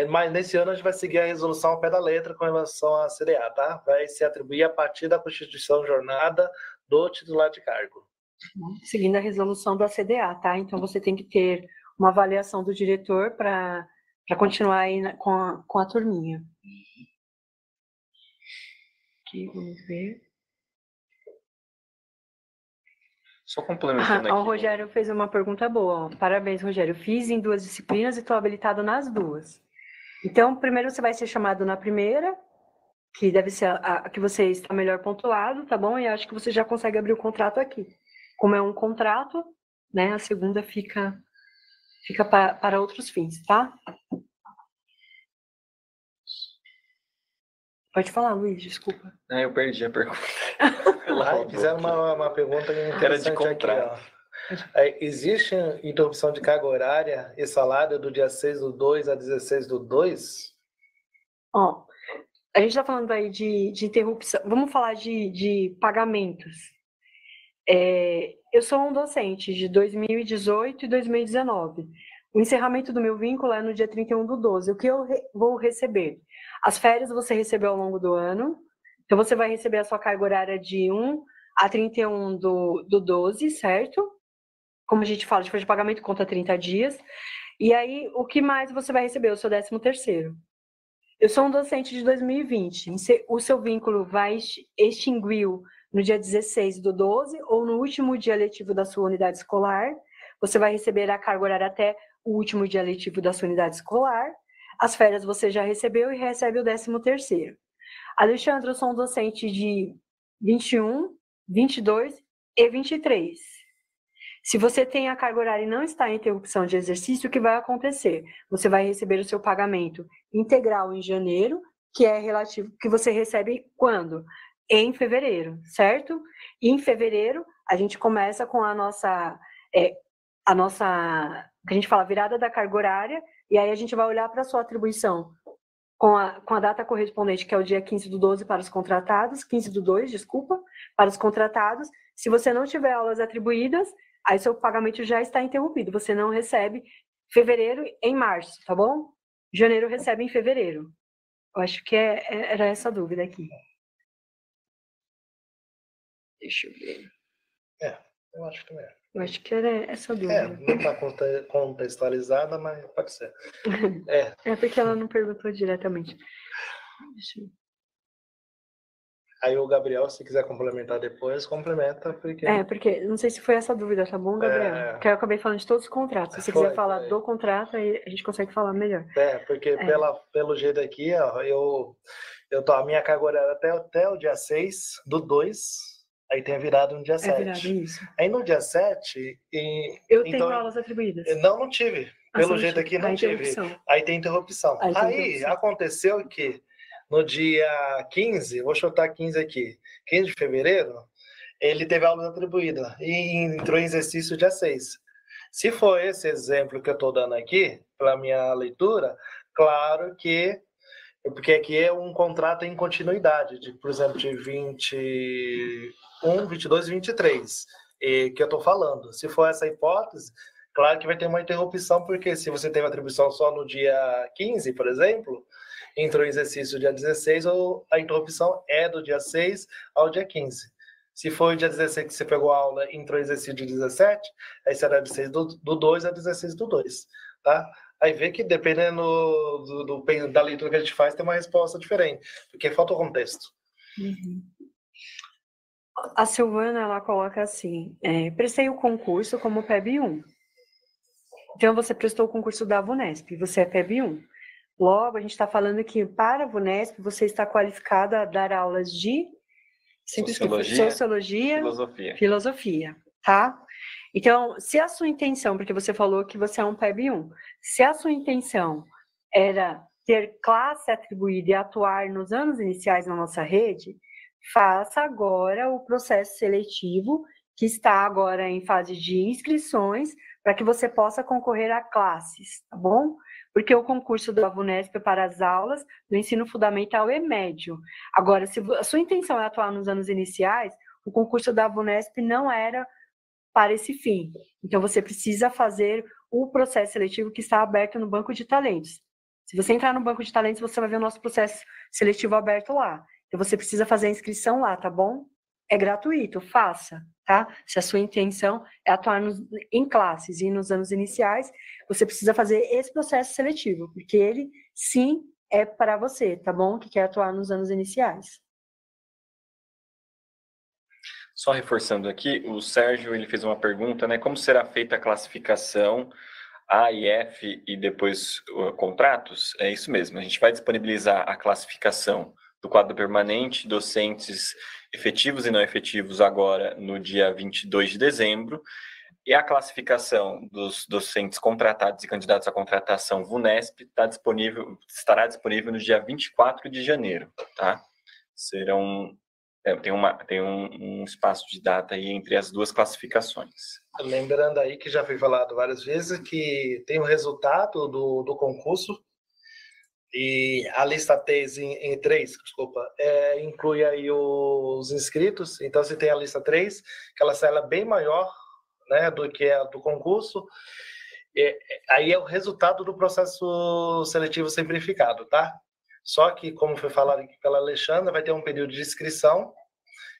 Mas nesse ano a gente vai seguir a resolução ao pé da letra com relação à CDA, tá? Vai se atribuir a partir da Constituição de Jornada do titular de cargo. Seguindo a resolução do ACDA, tá? Então você tem que ter uma avaliação do diretor para continuar aí com a turminha. Aqui, vamos ver. Só complementando aqui. O Rogério fez uma pergunta boa. Ó. Parabéns, Rogério. Fiz em 2 disciplinas e estou habilitado nas 2. Então, primeiro você vai ser chamado na primeira, que deve ser a que você está melhor pontuado, tá bom? E acho que você já consegue abrir o contrato aqui. Como é um contrato, né? A segunda fica para outros fins, tá? Pode falar, Luiz, desculpa. Eu perdi a pergunta. Fizeram uma pergunta interessante de contrato. Aqui, ó. Existe interrupção de carga horária e salário do dia 6/2 a 16/2? Ó, a gente está falando aí de interrupção. Vamos falar de pagamentos. Eu sou um docente de 2018 e 2019. O encerramento do meu vínculo é no dia 31/12. O que eu vou receber? As férias você recebeu ao longo do ano. Então, você vai receber a sua carga horária de 1 a 31/12, certo? Como a gente fala, de folha de pagamento, conta 30 dias. E aí, o que mais você vai receber? O seu 13º. Eu sou um docente de 2020. O seu vínculo vai extinguir no dia 16/12 ou no último dia letivo da sua unidade escolar. Você vai receber a carga horária até o último dia letivo da sua unidade escolar. As férias você já recebeu e recebe o 13º. Alexandre, eu sou um docente de 21, 22 e 23. Se você tem a carga horária e não está em interrupção de exercício, o que vai acontecer? Você vai receber o seu pagamento integral em janeiro, que é relativo, que você recebe quando? Em fevereiro, certo? E em fevereiro, a gente começa com a nossa, que a gente fala virada da carga horária, e aí a gente vai olhar para a sua atribuição com a data correspondente, que é o dia 15/12 para os contratados, 15/2, desculpa, para os contratados. Se você não tiver aulas atribuídas, aí seu pagamento já está interrompido. Você não recebe fevereiro em março, tá bom? Janeiro recebe em fevereiro. Eu acho que era essa a dúvida aqui. Deixa eu ver. Eu acho que é. Eu acho que era essa a dúvida. Não está contextualizada, mas pode ser. É porque ela não perguntou diretamente. Deixa eu... Aí o Gabriel, se quiser complementar depois, complementa. Porque não sei se foi essa dúvida, tá bom, Gabriel? Porque eu acabei falando de todos os contratos. Se você quiser falar do contrato, aí a gente consegue falar melhor. Porque pelo jeito aqui, ó, a minha carga horária até o dia 6/2, aí tem a virada no dia 7. Virada, isso. Aí no dia 7... Eu tenho aulas atribuídas. Não tive. Pelo jeito aqui, não tive. Aí tem interrupção. Aí aconteceu que no dia 15, vou chutar 15 aqui, 15 de fevereiro, ele teve aula atribuída e entrou em exercício dia 6. Se for esse exemplo que eu estou dando aqui, pela minha leitura, claro que, porque aqui é um contrato em continuidade, por exemplo, de 21, 22 e 23, que eu estou falando. Se for essa hipótese, claro que vai ter uma interrupção, porque se você teve atribuição só no dia 15, por exemplo, entrou em exercício dia 16, ou a interrupção é do dia 6 ao dia 15. Se for o dia 16 que você pegou a aula e entrou em exercício dia 17, aí será de 6/2 a 16/2, tá? Aí vê que dependendo da leitura que a gente faz, tem uma resposta diferente, porque falta o contexto. Uhum. A Silvana, ela coloca assim, prestei o concurso como PEB 1. Então, você prestou o concurso da VUNESP, você é PEB 1. Logo, a gente está falando que para a VUNESP, você está qualificado a dar aulas de Sociologia, Filosofia, tá? Então, se a sua intenção, porque você falou que você é um PEB 1, se a sua intenção era ter classe atribuída e atuar nos anos iniciais na nossa rede, faça agora o processo seletivo, que está agora em fase de inscrições, para que você possa concorrer a classes, tá bom? Porque o concurso da VUNESP é para as aulas do ensino fundamental e médio. Agora, se a sua intenção é atuar nos anos iniciais, o concurso da VUNESP não era para esse fim. Então, você precisa fazer o processo seletivo que está aberto no banco de talentos. Se você entrar no banco de talentos, você vai ver o nosso processo seletivo aberto lá. Então, você precisa fazer a inscrição lá, tá bom? É gratuito, faça, tá? Se a sua intenção é atuar em classes e nos anos iniciais, você precisa fazer esse processo seletivo, porque ele, sim, é para você, tá bom? Que quer atuar nos anos iniciais. Só reforçando aqui, o Sérgio ele fez uma pergunta, né? Como será feita a classificação A e F e depois contratos? É isso mesmo, a gente vai disponibilizar a classificação do quadro permanente, docentes efetivos e não efetivos agora no dia 22 de dezembro, e a classificação dos docentes contratados e candidatos à contratação VUNESP estará disponível no dia 24 de janeiro, tá? Tem um espaço de data aí entre as duas classificações. Lembrando aí que já foi falado várias vezes que tem o resultado do concurso e a lista 3, inclui aí os inscritos. Então, se tem a lista 3, que ela sai bem maior, né, do que a do concurso, aí é o resultado do processo seletivo simplificado, tá? Só que, como foi falado aqui pela Alexandra, vai ter um período de inscrição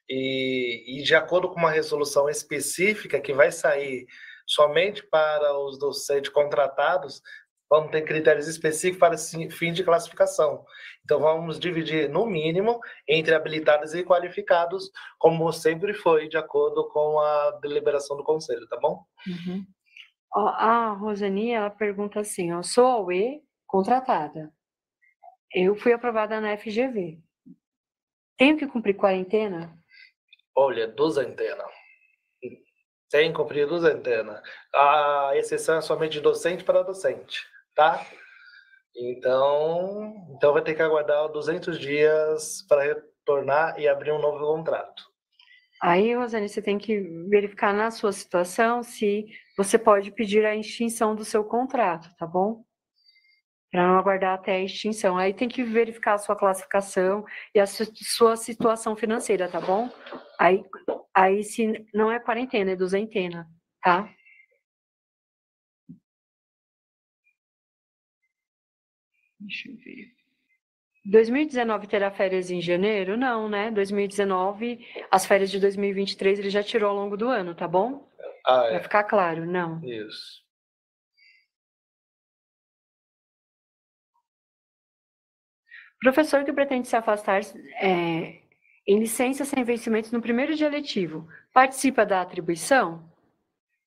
e de acordo com uma resolução específica que vai sair somente para os docentes contratados, vamos ter critérios específicos para fim de classificação. Então, vamos dividir, no mínimo, entre habilitados e qualificados, como sempre foi, de acordo com a deliberação do Conselho, tá bom? Uhum. A Rosani, ela pergunta assim, sou a UE contratada. Eu fui aprovada na FGV. Tenho que cumprir quarentena? Olha, duzentena. Tem que cumprir duzentena. A exceção é somente de docente para docente, tá? Então vai ter que aguardar 200 dias para retornar e abrir um novo contrato. Aí, Rosane, você tem que verificar na sua situação se você pode pedir a extinção do seu contrato, tá bom? Para não aguardar até a extinção. Aí tem que verificar a sua classificação e a sua situação financeira, tá bom? Aí se não é quarentena, é duzentena, tá? Deixa eu ver. 2019 terá férias em janeiro? Não, né? 2019, as férias de 2023 ele já tirou ao longo do ano, tá bom? Para ficar claro, não. Isso. Professor que pretende se afastar em licença sem vencimento no primeiro dia letivo, participa da atribuição?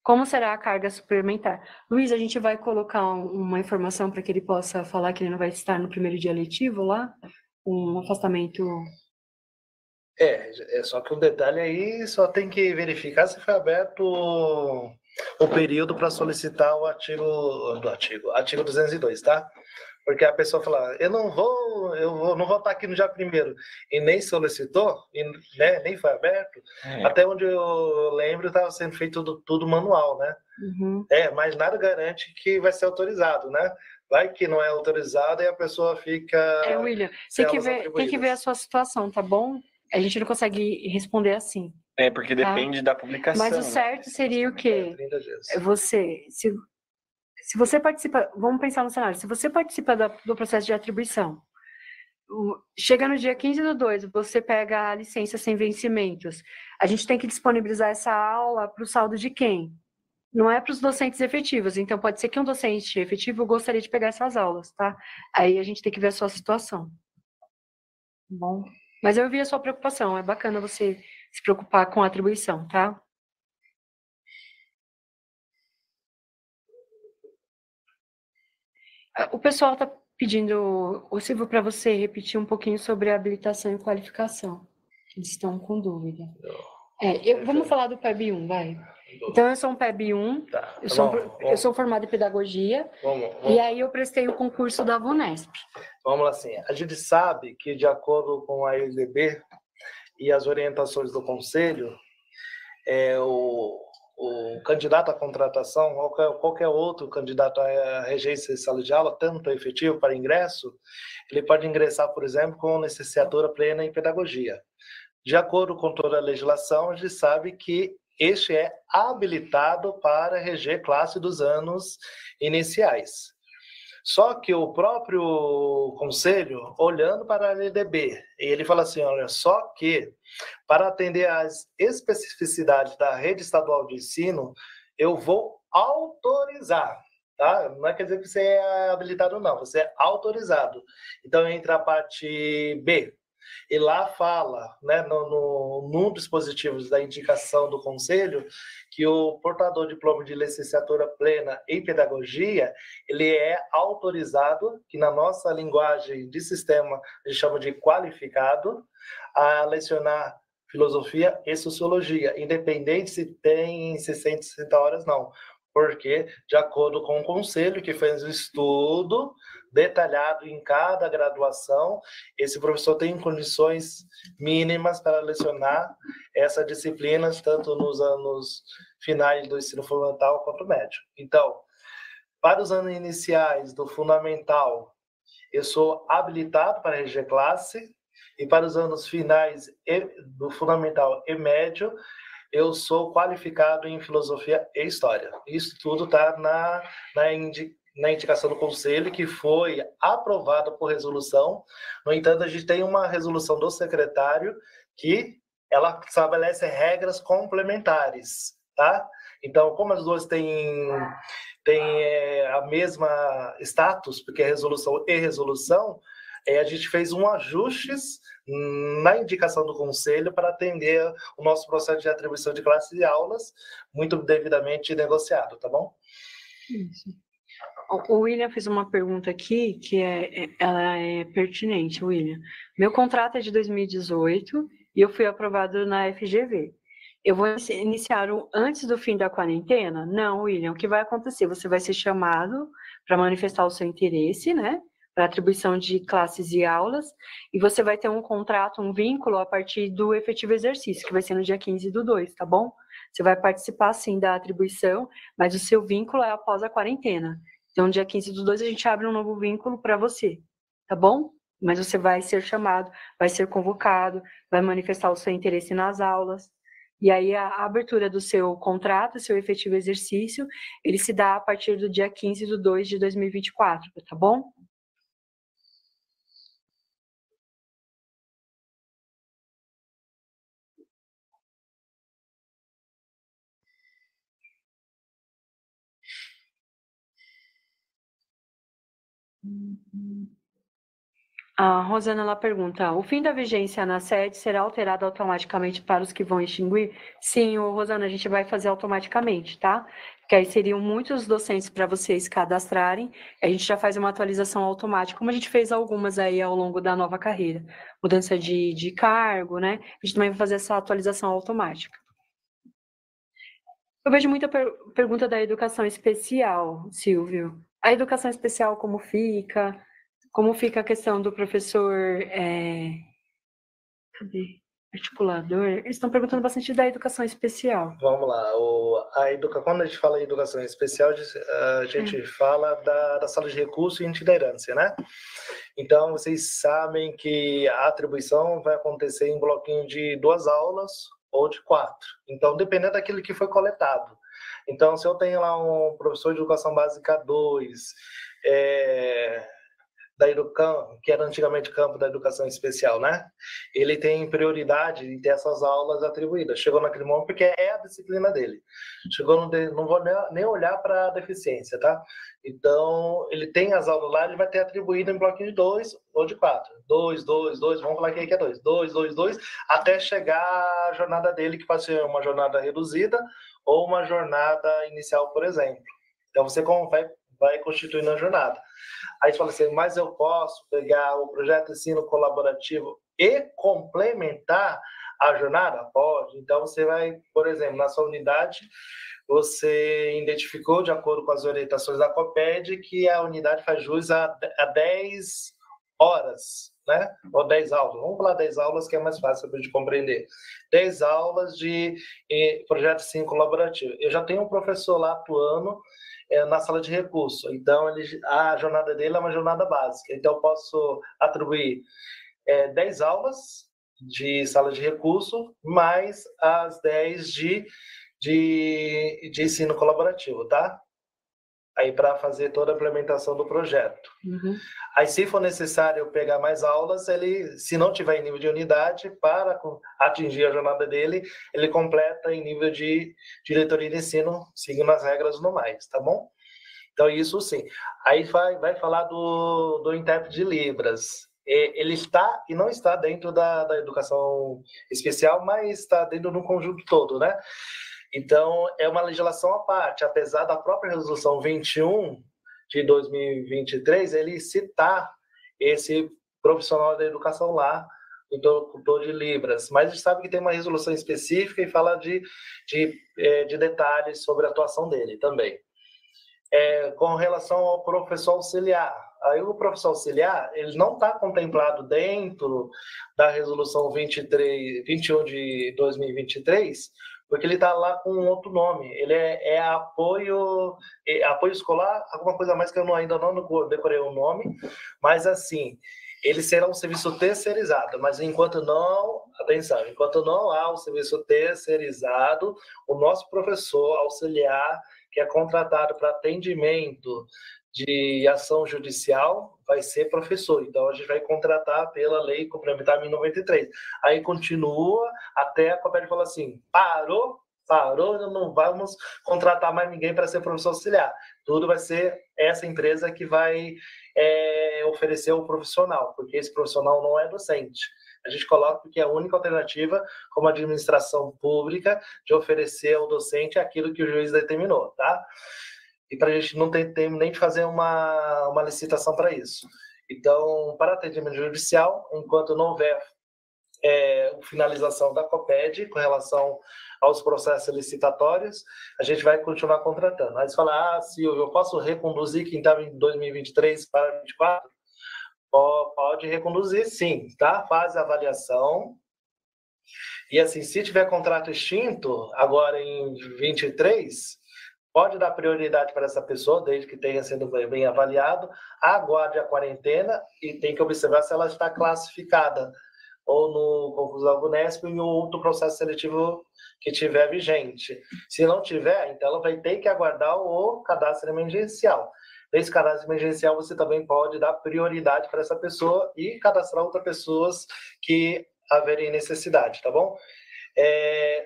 Como será a carga suplementar? Luiz, a gente vai colocar uma informação para que ele possa falar que ele não vai estar no primeiro dia letivo lá? Um afastamento... Só que um detalhe aí, só tem que verificar se foi aberto o período para solicitar o artigo 202, tá? Porque a pessoa fala, eu não vou estar aqui no dia 1º, e nem solicitou, e, né, nem foi aberto, até onde eu lembro estava sendo feito tudo manual, né? Uhum. Mas nada garante que vai ser autorizado, né? Vai que não é autorizado e a pessoa fica... William, tem que ver a sua situação, tá bom? A gente não consegue responder assim. Porque depende da publicação. Mas o certo seria o quê? 30 dias. Se você participa, vamos pensar no cenário, se você participa do processo de atribuição, chega no dia 15/2, você pega a licença sem vencimentos, a gente tem que disponibilizar essa aula para o saldo de quem? Não é para os docentes efetivos, então pode ser que um docente efetivo gostaria de pegar essas aulas, tá? Aí a gente tem que ver a sua situação. Bom, mas eu vi a sua preocupação, é bacana você se preocupar com a atribuição, tá? O pessoal está pedindo, ô Silvio, para você repetir um pouquinho sobre a habilitação e qualificação. Eles estão com dúvida. Vamos falar do PEB 1, vai. Então, eu sou um PEB 1, Tá, eu sou formada em pedagogia, e aí eu prestei o concurso da VUNESP. Vamos lá, assim, a gente sabe que, de acordo com a LDB e as orientações do Conselho, o candidato à contratação, ou qualquer outro candidato à regência de sala de aula, tanto efetivo para ingresso, ele pode ingressar, por exemplo, com licenciatura plena em pedagogia. De acordo com toda a legislação, a gente sabe que este é habilitado para reger classe dos anos iniciais. Só que o próprio conselho, olhando para a LDB, ele fala assim, olha, só que para atender às especificidades da rede estadual de ensino, eu vou autorizar, tá? Não quer dizer que você é habilitado, não, você é autorizado. Então, entra a parte B. E lá fala, né, num dispositivo da indicação do conselho, que o portador de diploma de licenciatura plena em pedagogia, ele é autorizado, que na nossa linguagem de sistema a gente chama de qualificado, a lecionar filosofia e sociologia, independente se tem 60 horas, não. Porque, de acordo com o conselho, que fez um estudo detalhado em cada graduação, esse professor tem condições mínimas para lecionar essas disciplinas, tanto nos anos finais do ensino fundamental quanto médio. Então, para os anos iniciais do fundamental, eu sou habilitado para reger classe, e para os anos finais do fundamental e médio, eu sou qualificado em filosofia e história. Isso tudo está na indicação do conselho, que foi aprovada por resolução. No entanto, a gente tem uma resolução do secretário que ela estabelece regras complementares, tá? Então, como as duas têm a mesma status, porque é resolução e resolução, a gente fez um ajustes na indicação do conselho para atender o nosso processo de atribuição de classes e aulas, muito devidamente negociado, tá bom? Isso. O William fez uma pergunta aqui que ela é pertinente, William. Meu contrato é de 2018 e eu fui aprovado na FGV. Eu vou iniciar antes do fim da quarentena? Não, William. O que vai acontecer? Você vai ser chamado para manifestar o seu interesse, né? Para atribuição de classes e aulas, e você vai ter um contrato, um vínculo a partir do efetivo exercício, que vai ser no dia 15/2, tá bom? Você vai participar, sim, da atribuição, mas o seu vínculo é após a quarentena. Então, no dia 15/2, a gente abre um novo vínculo para você, tá bom? Mas você vai ser chamado, vai ser convocado, vai manifestar o seu interesse nas aulas, e aí a abertura do seu contrato, seu efetivo exercício, ele se dá a partir do dia 15/2 de 2024, tá bom? A Rosana, ela pergunta, o fim da vigência na sede será alterado automaticamente para os que vão extinguir? Sim, Rosana, a gente vai fazer automaticamente, tá? Porque aí seriam muitos docentes para vocês cadastrarem, a gente já faz uma atualização automática, como a gente fez algumas aí ao longo da nova carreira. Mudança de cargo, né? A gente também vai fazer essa atualização automática. Eu vejo muita pergunta da educação especial, Silvio. A educação especial, como fica? Como fica a questão do professor articulador? Eles estão perguntando bastante da educação especial. Vamos lá. Quando a gente fala em educação especial, a gente fala da sala de recurso e itinerância, né? Então, vocês sabem que a atribuição vai acontecer em bloquinho de 2 aulas ou de 4. Então, dependendo daquilo que foi coletado. Então, se eu tenho lá um professor de educação básica 2, da Educam, que era antigamente campo da educação especial, né? Ele tem prioridade em ter essas aulas atribuídas. Chegou naquele momento porque é a disciplina dele. Chegou no não vou nem olhar para a deficiência, tá? Então, ele tem as aulas lá, ele vai ter atribuído em bloquinho de 2 ou de 4. 2, 2, 2, vamos falar que é 2. 2, 2, 2, até chegar a jornada dele, que pode ser uma jornada reduzida ou uma jornada inicial, por exemplo. Então, você vai constituindo a jornada. Aí você fala assim, mas eu posso pegar o projeto de ensino colaborativo e complementar a jornada? Pode. Então, você vai, por exemplo, na sua unidade, você identificou, de acordo com as orientações da COPED, que a unidade faz jus a 10 horas, né? Ou 10 aulas. Vamos falar 10 aulas, que é mais fácil de compreender. 10 aulas de projeto de ensino colaborativo. Eu já tenho um professor lá atuando na sala de recurso. Então, a jornada dele é uma jornada básica. Então, eu posso atribuir 10 aulas de sala de recurso, mais as 10 de ensino colaborativo, tá? Aí, para fazer toda a implementação do projeto. Uhum. Aí, se for necessário eu pegar mais aulas, ele, se não tiver em nível de unidade, para atingir a jornada dele, ele completa em nível de diretoria de ensino, seguindo as regras normais, tá bom? Então, isso sim. Aí vai falar do intérprete de Libras. Ele está e não está dentro da educação especial, mas está dentro do conjunto todo, né? Então, é uma legislação à parte. Apesar da própria resolução 21 de 2023, ele citar esse profissional da educação lá, o doutor de Libras. Mas a gente sabe que tem uma resolução específica e fala de detalhes sobre a atuação dele também. Com relação ao professor auxiliar. Aí o professor auxiliar, ele não está contemplado dentro da resolução 21 de 2023, porque ele está lá com outro nome. Ele é apoio escolar, alguma coisa mais que eu ainda não decorei o nome, mas assim, ele será um serviço terceirizado, mas enquanto não há o serviço terceirizado, o nosso professor auxiliar, que é contratado para atendimento de ação judicial, vai ser professor. Então, a gente vai contratar pela lei complementar 1093. Aí continua até a COPED falar assim, parou, não vamos contratar mais ninguém para ser professor auxiliar. Tudo vai ser essa empresa que vai oferecer o profissional, porque esse profissional não é docente. A gente coloca que é a única alternativa, como administração pública, de oferecer ao docente aquilo que o juiz determinou, tá? E para a gente não ter tempo nem de fazer uma licitação para isso. Então, para atendimento judicial, enquanto não houver finalização da COPED com relação aos processos licitatórios, a gente vai continuar contratando. Aí você fala, Silvio, eu posso reconduzir quem estava em 2023 para 2024? Pode reconduzir, sim, tá? Faz a avaliação. E assim, se tiver contrato extinto, agora em 23, pode dar prioridade para essa pessoa, desde que tenha sido bem avaliado, aguarde a quarentena e tem que observar se ela está classificada ou no concurso da Unesp e outro processo seletivo que tiver vigente. Se não tiver, então ela vai ter que aguardar o cadastro emergencial. Nesse cadastro emergencial, você também pode dar prioridade para essa pessoa e cadastrar outras pessoas que haverem necessidade, tá bom?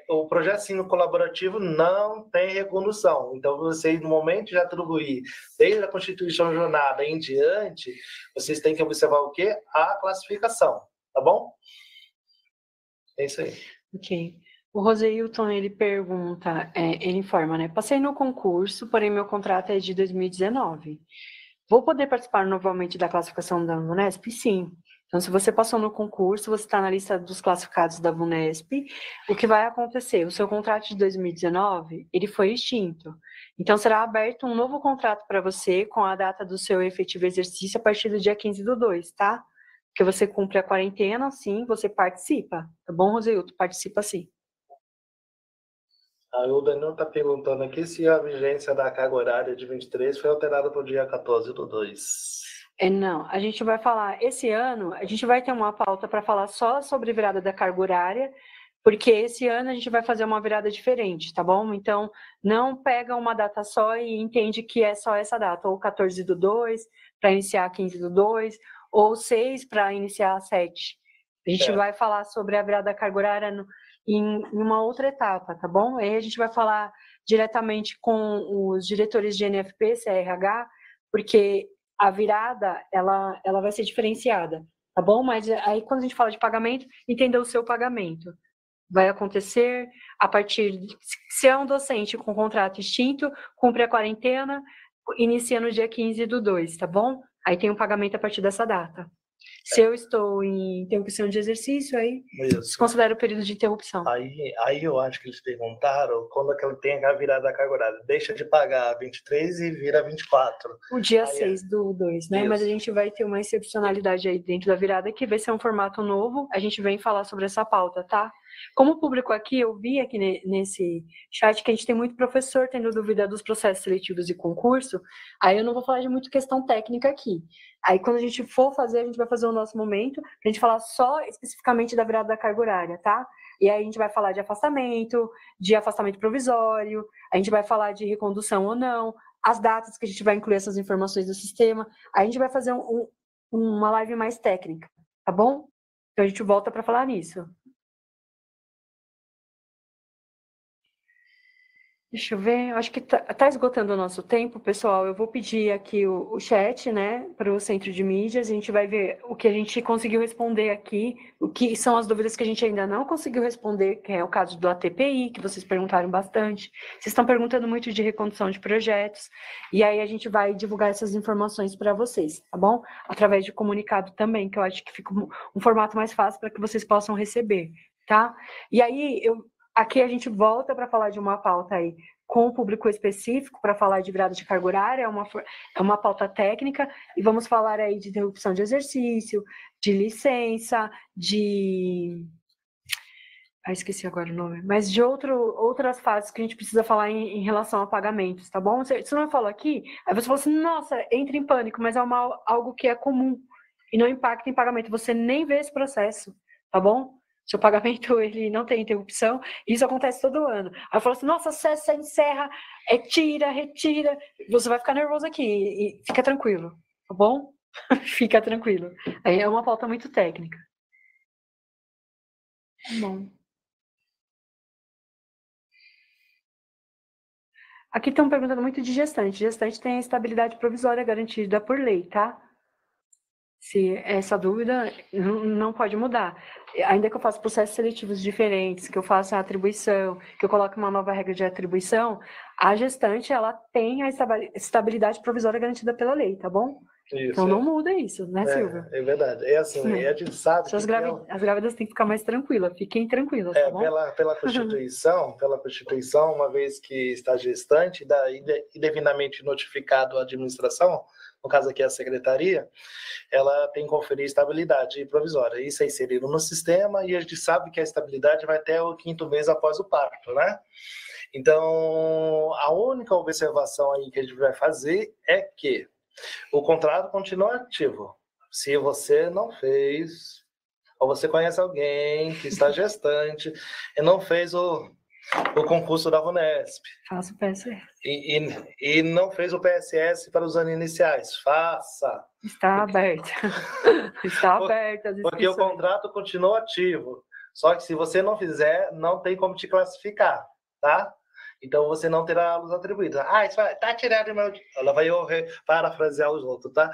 O projeto de ensino colaborativo não tem recondução. Então, vocês, no momento de atribuir, desde a constituição de jornada em diante, vocês têm que observar o quê? A classificação, tá bom? É isso aí. Ok. O Roseilton, ele pergunta, ele informa, né? Passei no concurso, porém meu contrato é de 2019. Vou poder participar novamente da classificação da Unesp? Sim. Então, se você passou no concurso, você está na lista dos classificados da Unesp, o que vai acontecer? O seu contrato de 2019, ele foi extinto. Então, será aberto um novo contrato para você com a data do seu efetivo exercício a partir do dia 15/2, tá? Porque você cumpre a quarentena, sim, você participa. Tá bom, Roseilton? Participa sim. O Daniel está perguntando aqui se a vigência da carga horária de 23 foi alterada para o dia 14/2. Não, a gente vai falar, esse ano, a gente vai ter uma pauta para falar só sobre virada da carga horária, porque esse ano a gente vai fazer uma virada diferente, tá bom? Então, não pega uma data só e entende que é só essa data, ou 14/2 para iniciar 15/2, ou 6 para iniciar 7. A gente vai falar sobre a virada da carga horária em uma outra etapa, tá bom? Aí a gente vai falar diretamente com os diretores de NFP, CRH, porque a virada, ela vai ser diferenciada, tá bom? Mas aí quando a gente fala de pagamento, entenda o seu pagamento. Vai acontecer a partir se é um docente com contrato extinto, cumpre a quarentena, inicia no dia 15/2, tá bom? Aí tem um pagamento a partir dessa data. Se eu estou em interrupção de exercício, aí desconsidera o período de interrupção. Aí eu acho que eles perguntaram quando é que ele tem a virada da carga horária. Deixa de pagar 23 e vira 24. O dia 6/2, né? Isso. Mas a gente vai ter uma excepcionalidade aí dentro da virada, que vai ser um formato novo. A gente vem falar sobre essa pauta, tá? Como público aqui, eu vi aqui nesse chat que a gente tem muito professor tendo dúvida dos processos seletivos de concurso. Aí eu não vou falar de muito questão técnica aqui. Aí quando a gente for fazer, a gente vai fazer o nosso momento pra gente falar só especificamente da virada da carga horária, tá? E aí a gente vai falar de afastamento provisório, a gente vai falar de recondução ou não, as datas que a gente vai incluir essas informações no sistema. Aí a gente vai fazer uma live mais técnica, tá bom? Então a gente volta para falar nisso. Deixa eu ver, acho que tá esgotando o nosso tempo, pessoal. Eu vou pedir aqui o chat, né, para o Centro de Mídias. A gente vai ver o que a gente conseguiu responder aqui, o que são as dúvidas que a gente ainda não conseguiu responder, que é o caso do ATPI, que vocês perguntaram bastante. Vocês estão perguntando muito de recondução de projetos, e aí a gente vai divulgar essas informações para vocês, tá bom? Através de comunicado também, que eu acho que fica um formato mais fácil para que vocês possam receber, tá? E aí, aqui a gente volta para falar de uma pauta aí com o público específico, para falar de virada de carga horária, é uma pauta técnica, e vamos falar aí de interrupção de exercício, de licença, esqueci agora o nome, mas de outras fases que a gente precisa falar em relação a pagamentos, tá bom? Você não falou aqui, aí você falou assim, nossa, entra em pânico, mas é algo que é comum, e não impacta em pagamento, você nem vê esse processo, tá bom? Seu pagamento, ele não tem interrupção, e isso acontece todo ano. Aí eu falo assim, nossa, acessa, encerra, tira, retira, você vai ficar nervoso aqui, e fica tranquilo, tá bom? Fica tranquilo. Aí é uma pauta muito técnica. Bom. Aqui estão perguntando muito de gestante. Gestante tem a estabilidade provisória garantida por lei, tá? Se essa dúvida não pode mudar. Ainda que eu faça processos seletivos diferentes, que eu faça a atribuição, que eu coloque uma nova regra de atribuição, a gestante, ela tem a estabilidade provisória garantida pela lei, tá bom? Isso, então não muda isso, né, Silvia? É verdade. É assim, a gente sabe que as grávidas têm que ficar mais tranquilas, fiquem tranquilas, tá bom? Pela Constituição, uma vez que está gestante e devidamente notificado a administração, no caso aqui a secretaria, ela tem que conferir estabilidade provisória. Isso é inserido no sistema e a gente sabe que a estabilidade vai até o 5º mês após o parto, né? Então, a única observação aí que a gente vai fazer é que o contrato continua ativo. Se você não fez, ou você conhece alguém que está gestante e não fez o concurso da VUNESP. Faça o PSS. E não fez o PSS para os anos iniciais. Faça. Está aberto. Está aberto. Porque o contrato continua ativo. Só que se você não fizer, não tem como te classificar, tá? Então você não terá aulas atribuídas. Isso tá tirado meu. Ela vai parafrasear os outros, tá?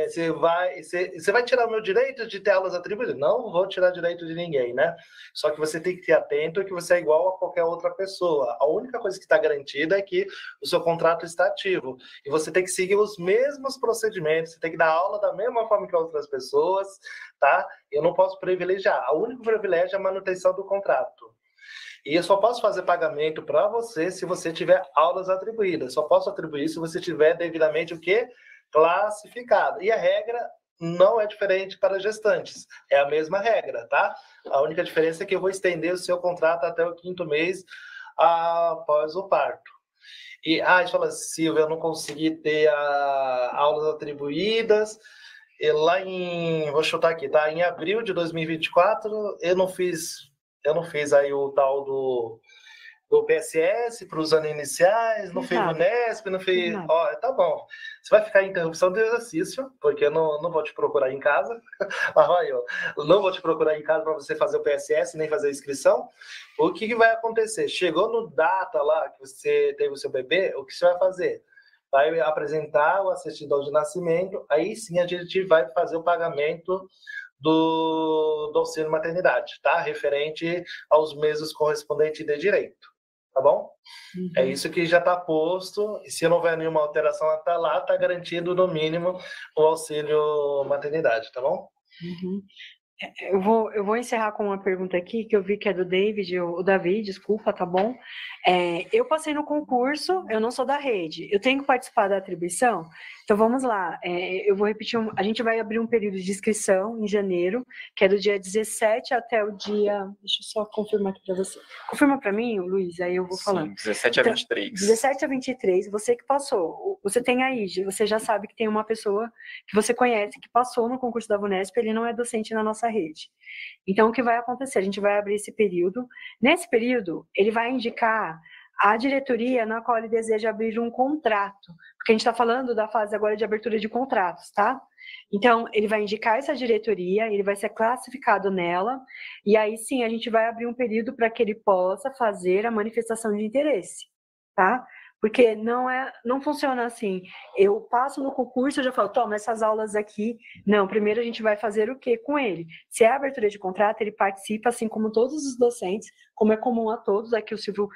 Você vai tirar o meu direito de ter aulas atribuídas? Não vou tirar direito de ninguém, né? Só que você tem que ter atento que você é igual a qualquer outra pessoa. A única coisa que está garantida é que o seu contrato está ativo. E você tem que seguir os mesmos procedimentos, você tem que dar aula da mesma forma que outras pessoas, tá? Eu não posso privilegiar. O único privilégio é a manutenção do contrato. E eu só posso fazer pagamento para você se você tiver aulas atribuídas. Só posso atribuir se você tiver devidamente o quê? Classificado. E a regra não é diferente para gestantes. É a mesma regra, tá? A única diferença é que eu vou estender o seu contrato até o 5º mês após o parto. E, você fala, Silvia, eu não consegui ter aulas atribuídas. E lá vou chutar aqui, tá? Em abril de 2024, eu não fiz eu não fiz aí o tal do PSS para os anos iniciais, não fez o Unesp, não fez... Ó, tá bom. Você vai ficar em interrupção do exercício, porque eu não vou te procurar em casa. Eu não vou te procurar em casa para você fazer o PSS, nem fazer a inscrição. O que vai acontecer? Chegou no data lá que você teve o seu bebê, o que você vai fazer? Vai apresentar a certidão de nascimento, aí sim a gente vai fazer o pagamento do auxílio maternidade, tá? Referente aos meses correspondentes de direito, tá bom? Uhum. É isso que já está posto, e se não houver nenhuma alteração até lá, está garantido no mínimo o auxílio maternidade, tá bom? Uhum. Eu vou encerrar com uma pergunta aqui, que eu vi que é do David, o Davi, desculpa, tá bom? Eu passei no concurso, eu não sou da rede, eu tenho que participar da atribuição? Então vamos lá, eu vou repetir, a gente vai abrir um período de inscrição em janeiro, que é do dia 17 até o dia, deixa eu só confirmar aqui para você. Confirma para mim, Luiz, aí eu vou falando. Sim, 17 a 23. 17 a 23, você que passou, você tem aí, você já sabe que tem uma pessoa que você conhece, que passou no concurso da VUNESP, ele não é docente na nossa rede. Então, o que vai acontecer? A gente vai abrir esse período. Nesse período, ele vai indicar a diretoria na qual ele deseja abrir um contrato, porque a gente está falando da fase agora de abertura de contratos, tá? Então, ele vai indicar essa diretoria, ele vai ser classificado nela, e aí sim a gente vai abrir um período para que ele possa fazer a manifestação de interesse, tá? Porque não funciona assim, eu passo no concurso, eu já falo, toma, essas aulas aqui. Não, primeiro a gente vai fazer o quê com ele? Se é abertura de contrato, ele participa, assim como todos os docentes, como é comum a todos. Aqui o Silvio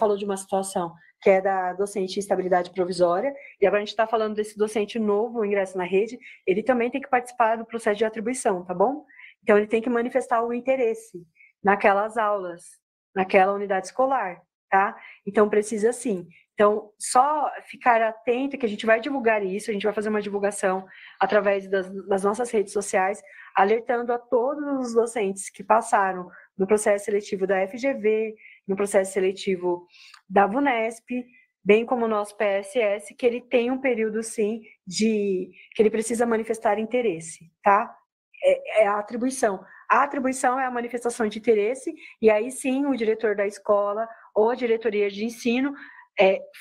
falou de uma situação que é da docente em estabilidade provisória, e agora a gente está falando desse docente novo, o ingresso na rede, ele também tem que participar do processo de atribuição, tá bom? Então ele tem que manifestar o interesse naquelas aulas, naquela unidade escolar, tá? Então precisa sim. Então, só ficar atento que a gente vai divulgar isso, a gente vai fazer uma divulgação através das nossas redes sociais, alertando a todos os docentes que passaram no processo seletivo da FGV, no processo seletivo da VUNESP, bem como o nosso PSS, que ele tem um período, sim, que ele precisa manifestar interesse, tá? É a atribuição. A atribuição é a manifestação de interesse, e aí sim o diretor da escola ou a diretoria de ensino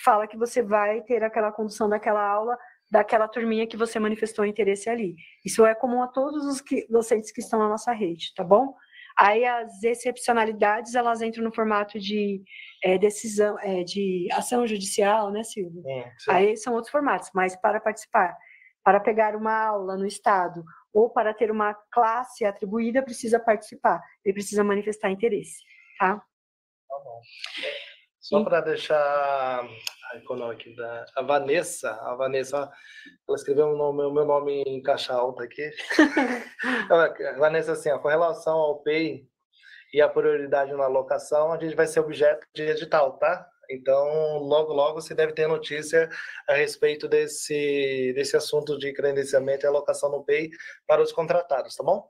fala que você vai ter aquela condução daquela aula, daquela turminha que você manifestou interesse ali. Isso é comum a todos os docentes que estão na nossa rede, tá bom? Aí as excepcionalidades, elas entram no formato de decisão, de ação judicial, né, Silvio? Sim. Aí são outros formatos, mas para participar, para pegar uma aula no estado ou para ter uma classe atribuída, precisa participar, ele precisa manifestar interesse, tá? Tá bom. Só para deixar aqui a Vanessa, ela escreveu o meu nome em caixa alta aqui. Vanessa, assim, com relação ao PEI e a prioridade na alocação, a gente vai ser objeto de edital, tá? Então, logo você deve ter notícia a respeito desse assunto de credenciamento e alocação no PEI para os contratados, tá bom?